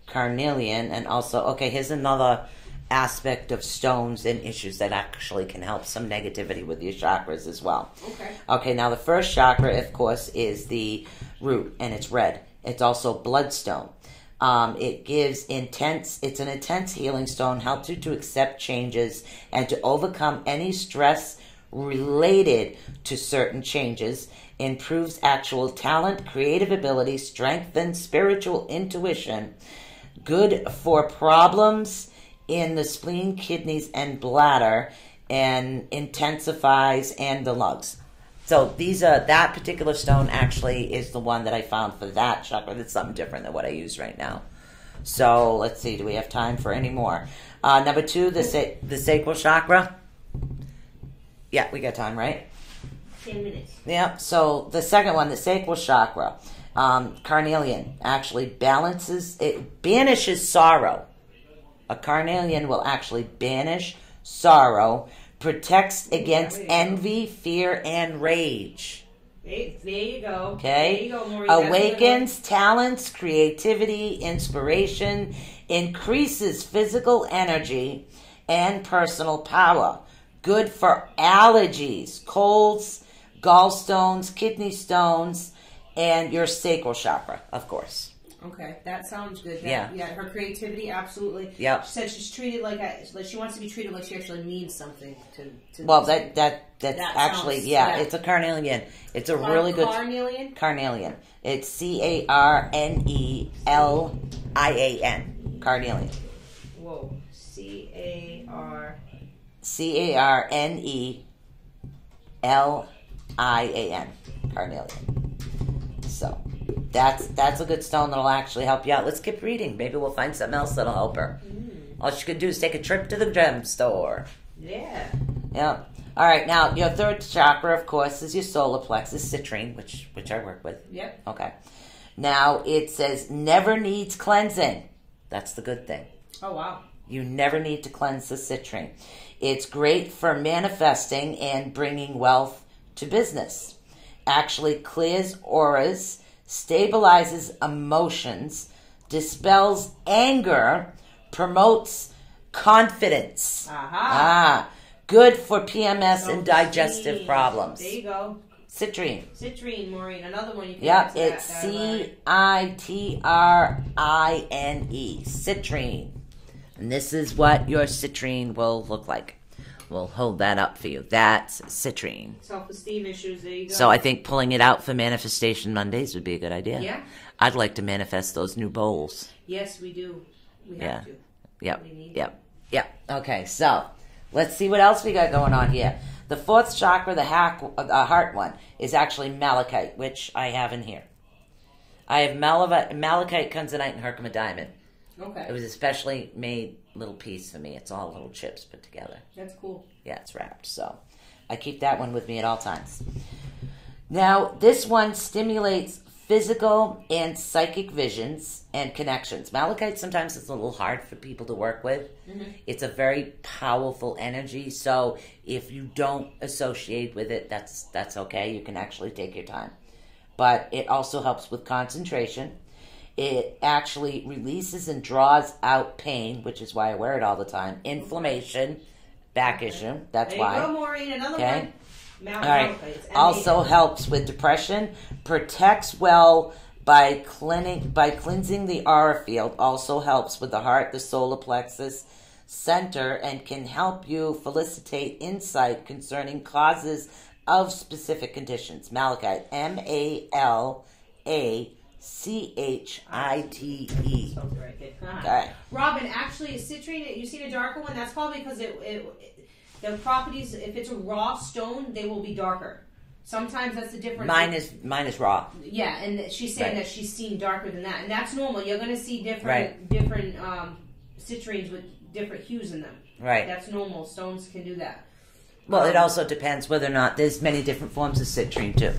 carnelian, and also, okay, here's another aspect of stones and issues that actually can help some negativity with your chakras as well. Okay. Okay, now the first chakra, of course, is the root, and it's red. It's also bloodstone. It gives it's an intense healing stone, helps you to accept changes and to overcome any stress related to certain changes, improves actual talent, creative ability, strengthens spiritual intuition, good for problems in the spleen, kidneys, and bladder, and intensifies and the lungs. So that particular stone actually is the one that I found for that chakra. That's something different than what I use right now. So let's see. Do we have time for any more? Number 2, the sacral chakra. Yeah, we got time, right? 10 minutes. Yeah. So the second one, the sacral chakra, carnelian, actually banishes sorrow. A carnelian will actually banish sorrow, protects against envy, fear, and rage. There you go. Okay. There you go, Maureen. Awakens talents, creativity, inspiration, increases physical energy and personal power. Good for allergies, colds, gallstones, kidney stones, and your sacral chakra, of course. Okay, that sounds good. Yeah. Her creativity, absolutely. Yep. She said she's treated like she wants to be treated like she actually means something to Well, that's actually, sounds, it's a carnelian. It's a really good carnelian. Carnelian. It's Carnelian. Carnelian. Whoa. Carnelian. Carnelian. So that's a good stone that'll actually help you out. Let's keep reading. Maybe we'll find something else that'll help her. All she could do is take a trip to the gem store. Yeah. Yeah. All right. Now your third chakra, of course, is your solar plexus, citrine, which I work with. Yep. Okay. Now it says never needs cleansing. That's the good thing. Oh wow. You never need to cleanse the citrine. It's great for manifesting and bringing wealth to business. Actually clears auras, stabilizes emotions, dispels anger, promotes confidence. Good for PMS and digestive problems. There you go. Citrine. Citrine, Maureen. Another one you can Yep, add to it's Citrine. Citrine. And this is what your citrine will look like. We'll hold that up for you. That's citrine. Self-esteem issues, there you go. So I think pulling it out for Manifestation Mondays would be a good idea. Yeah. I'd like to manifest those new bowls. Yes, we do. We have to. Yep. We need Yep. Okay, so let's see what else we got going on here. The fourth chakra, the heart one, is actually malachite, which I have in here. I have malachite, kunzanite, and herkimer diamond. Okay. It was a specially made little piece for me. It's all little chips put together. That's cool. Yeah, it's wrapped. So I keep that one with me at all times. Now, this one stimulates physical and psychic visions and connections. Malachite sometimes is a little hard for people to work with. It's a very powerful energy. So if you don't associate with it, that's okay. You can actually take your time. But it also helps with concentration. It actually releases and draws out pain, which is why I wear it all the time. Inflammation, back issue. That's why. There you go, Maureen. Another one. All right. Also helps with depression. Protects well by cleansing the aura field. Also helps with the heart, the solar plexus center, and can help you felicitate insight concerning causes of specific conditions. Malachite. Malachite. Okay. Robin, actually, citrine, you seen a darker one? That's probably because the properties, if it's a raw stone, they will be darker. Sometimes that's the difference. Mine is raw. Yeah, and she's saying that she's seen darker than that, and that's normal. You're going to see different citrines with different hues in them. Right. That's normal. Stones can do that. Well, it also depends whether or not there's many different forms of citrine too,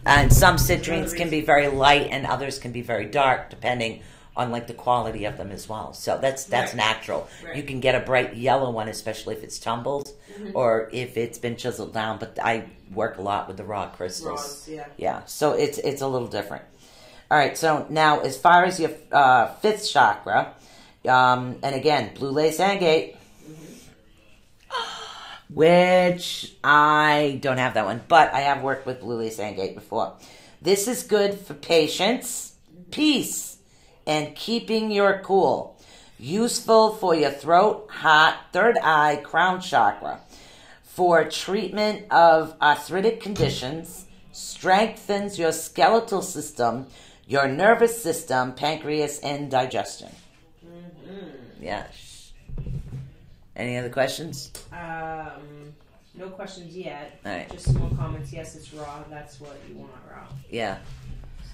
and some citrines can be very light, and others can be very dark, depending on like the quality of them as well. So that's natural. Right. You can get a bright yellow one, especially if it's tumbled or if it's been chiseled down. But I work a lot with the raw crystals. Raws, yeah. So it's a little different. All right. So now, as far as your fifth chakra, and again, blue lace agate, which I don't have that one, but I have worked with blue lace agate before. This is good for patience, peace, and keeping your cool. Useful for your throat, heart, third eye, crown chakra. For treatment of arthritic conditions, strengthens your skeletal system, your nervous system, pancreas, and digestion. Yes. Any other questions? No questions yet. All right. Just some more comments. Yes, it's raw. That's what you want, raw. Yeah.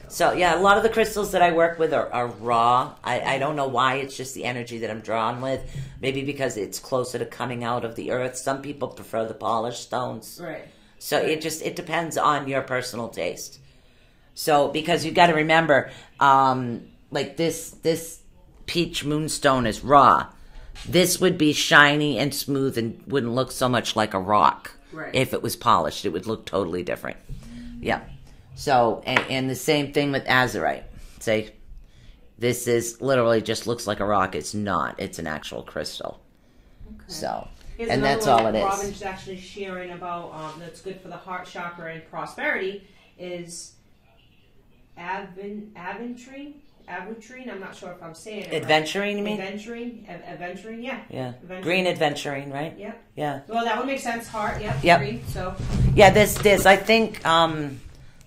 So, yeah, a lot of the crystals that I work with are raw. I don't know why. It's just the energy that I'm drawn with. Maybe because it's closer to coming out of the earth. Some people prefer the polished stones. Right. So it depends on your personal taste. So, because you got to remember, like this peach moonstone is raw. This would be shiny and smooth and wouldn't look so much like a rock. Right. If it was polished, it would look totally different. Yeah. So, and the same thing with azurite. Say, this is literally just looks like a rock. It's not. It's an actual crystal. Okay. So, Here's and that's all it is. Robin's actually sharing about that's good for the heart chakra and prosperity is Aventurine. I'm not sure if I'm saying it Adventuring, you mean? Aventurine, yeah. Yeah. Aventurine. Green adventuring, right? Yep. Yeah. Well, that would make sense. Heart, yep. Yep. Green, so. Yeah, there's I think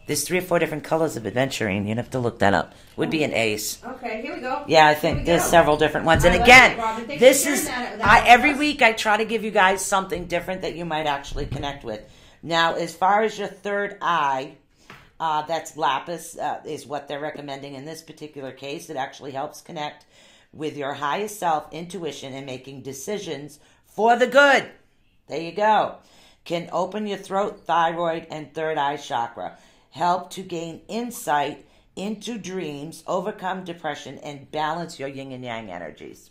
there's 3 or 4 different colors of adventuring. You'd have to look that up. Would be an ace. Okay, here we go. Yeah, I think there's several different ones. And I like again, it, Robin. Thanks this for is sharing that every with us. week I try to give you guys something different that you might actually connect with. Now, as far as your third eye, that's lapis is what they're recommending in this particular case. It actually helps connect with your highest self, intuition, and making decisions for the good. There you go. Can open your throat, thyroid, and third eye chakra. Help to gain insight into dreams, overcome depression, and balance your yin and yang energies.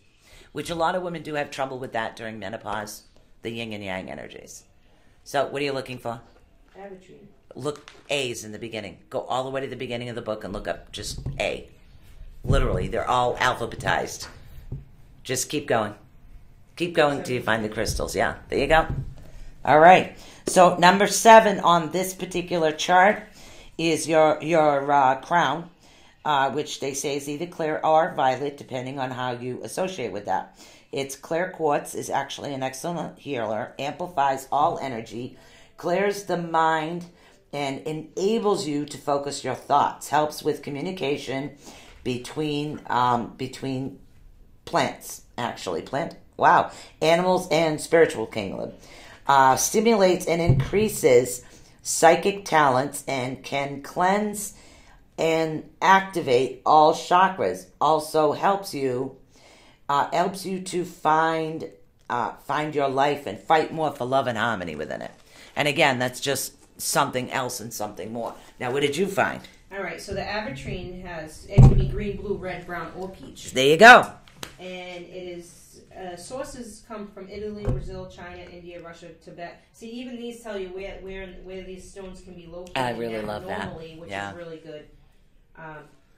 Which a lot of women do have trouble with that during menopause, the yin and yang energies. So what are you looking for? Aventurine. Look A's in the beginning. Go all the way to the beginning of the book and look up just A. Literally, they're all alphabetized. Just keep going. Keep going till you find the crystals. Yeah, there you go. All right. So number 7 on this particular chart is your crown, which they say is either clear or violet, depending on how you associate with that. It's clear quartz is actually an excellent healer, amplifies all energy, clears the mind, and enables you to focus your thoughts. Helps with communication between plants, actually. Animals and spiritual kingdom. Stimulates and increases psychic talents and can cleanse and activate all chakras. Also helps you to find your life and fight more for love and harmony within it. And again, that's just something else and something more. Now, what did you find? All right, so the aventurine it can be green, blue, red, brown, or peach. There you go. And it is sources come from Italy, Brazil, China, India, Russia, Tibet. See, even these tell you where these stones can be located. I really love normally, that. Which Yeah. is really good.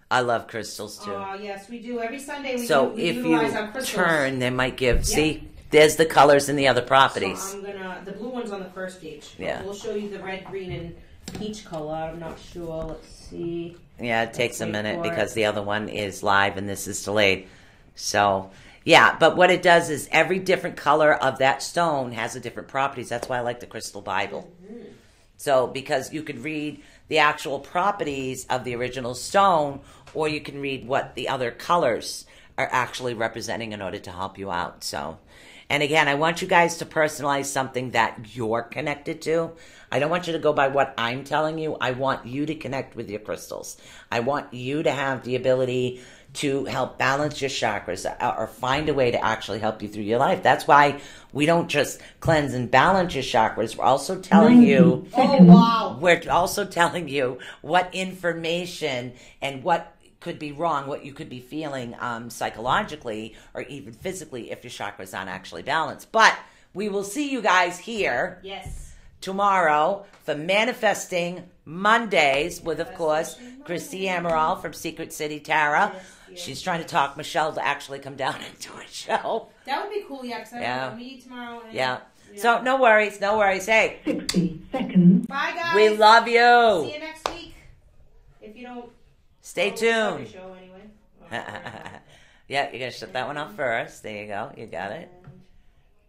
I love crystals too. Oh yes, we do. Every Sunday we if utilize you our crystals. turn, they might give. See, there's the colors and the other properties. So the blue one's on the first page. Yeah. We'll show you the red, green, and peach color. I'm not sure. Let's see. Yeah, it takes a wait minute for because it. the other one is live and this is delayed. So, yeah, but what it does is every different color of that stone has a different properties. That's why I like the Crystal Bible. Mm-hmm. So, because you could read the actual properties of the original stone, or you can read what the other colors are actually representing in order to help you out. So, and again, I want you guys to personalize something that you're connected to. I don't want you to go by what I'm telling you. I want you to connect with your crystals. I want you to have the ability to help balance your chakras or find a way to actually help you through your life. That's why we don't just cleanse and balance your chakras. We're also telling you, Oh, wow. we're also telling you what information and what could be wrong, what you could be feeling psychologically or even physically if your chakras aren't actually balanced. But we will see you guys here Yes. tomorrow for Manifesting Mondays with, of course, Christy Amaral from Secret City Tarot. Yes. She's trying to talk Michelle to actually come down and do a show. That would be cool, yeah, because Yeah. I will meet tomorrow. And, Yeah. So no worries, no worries. Hey, 60 seconds. Bye, guys. we love See you. you next week. If you don't... Stay start the tuned. show anyway. Yeah, you're going to shut that one off first. There you go. You got it.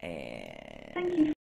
And... Thank you.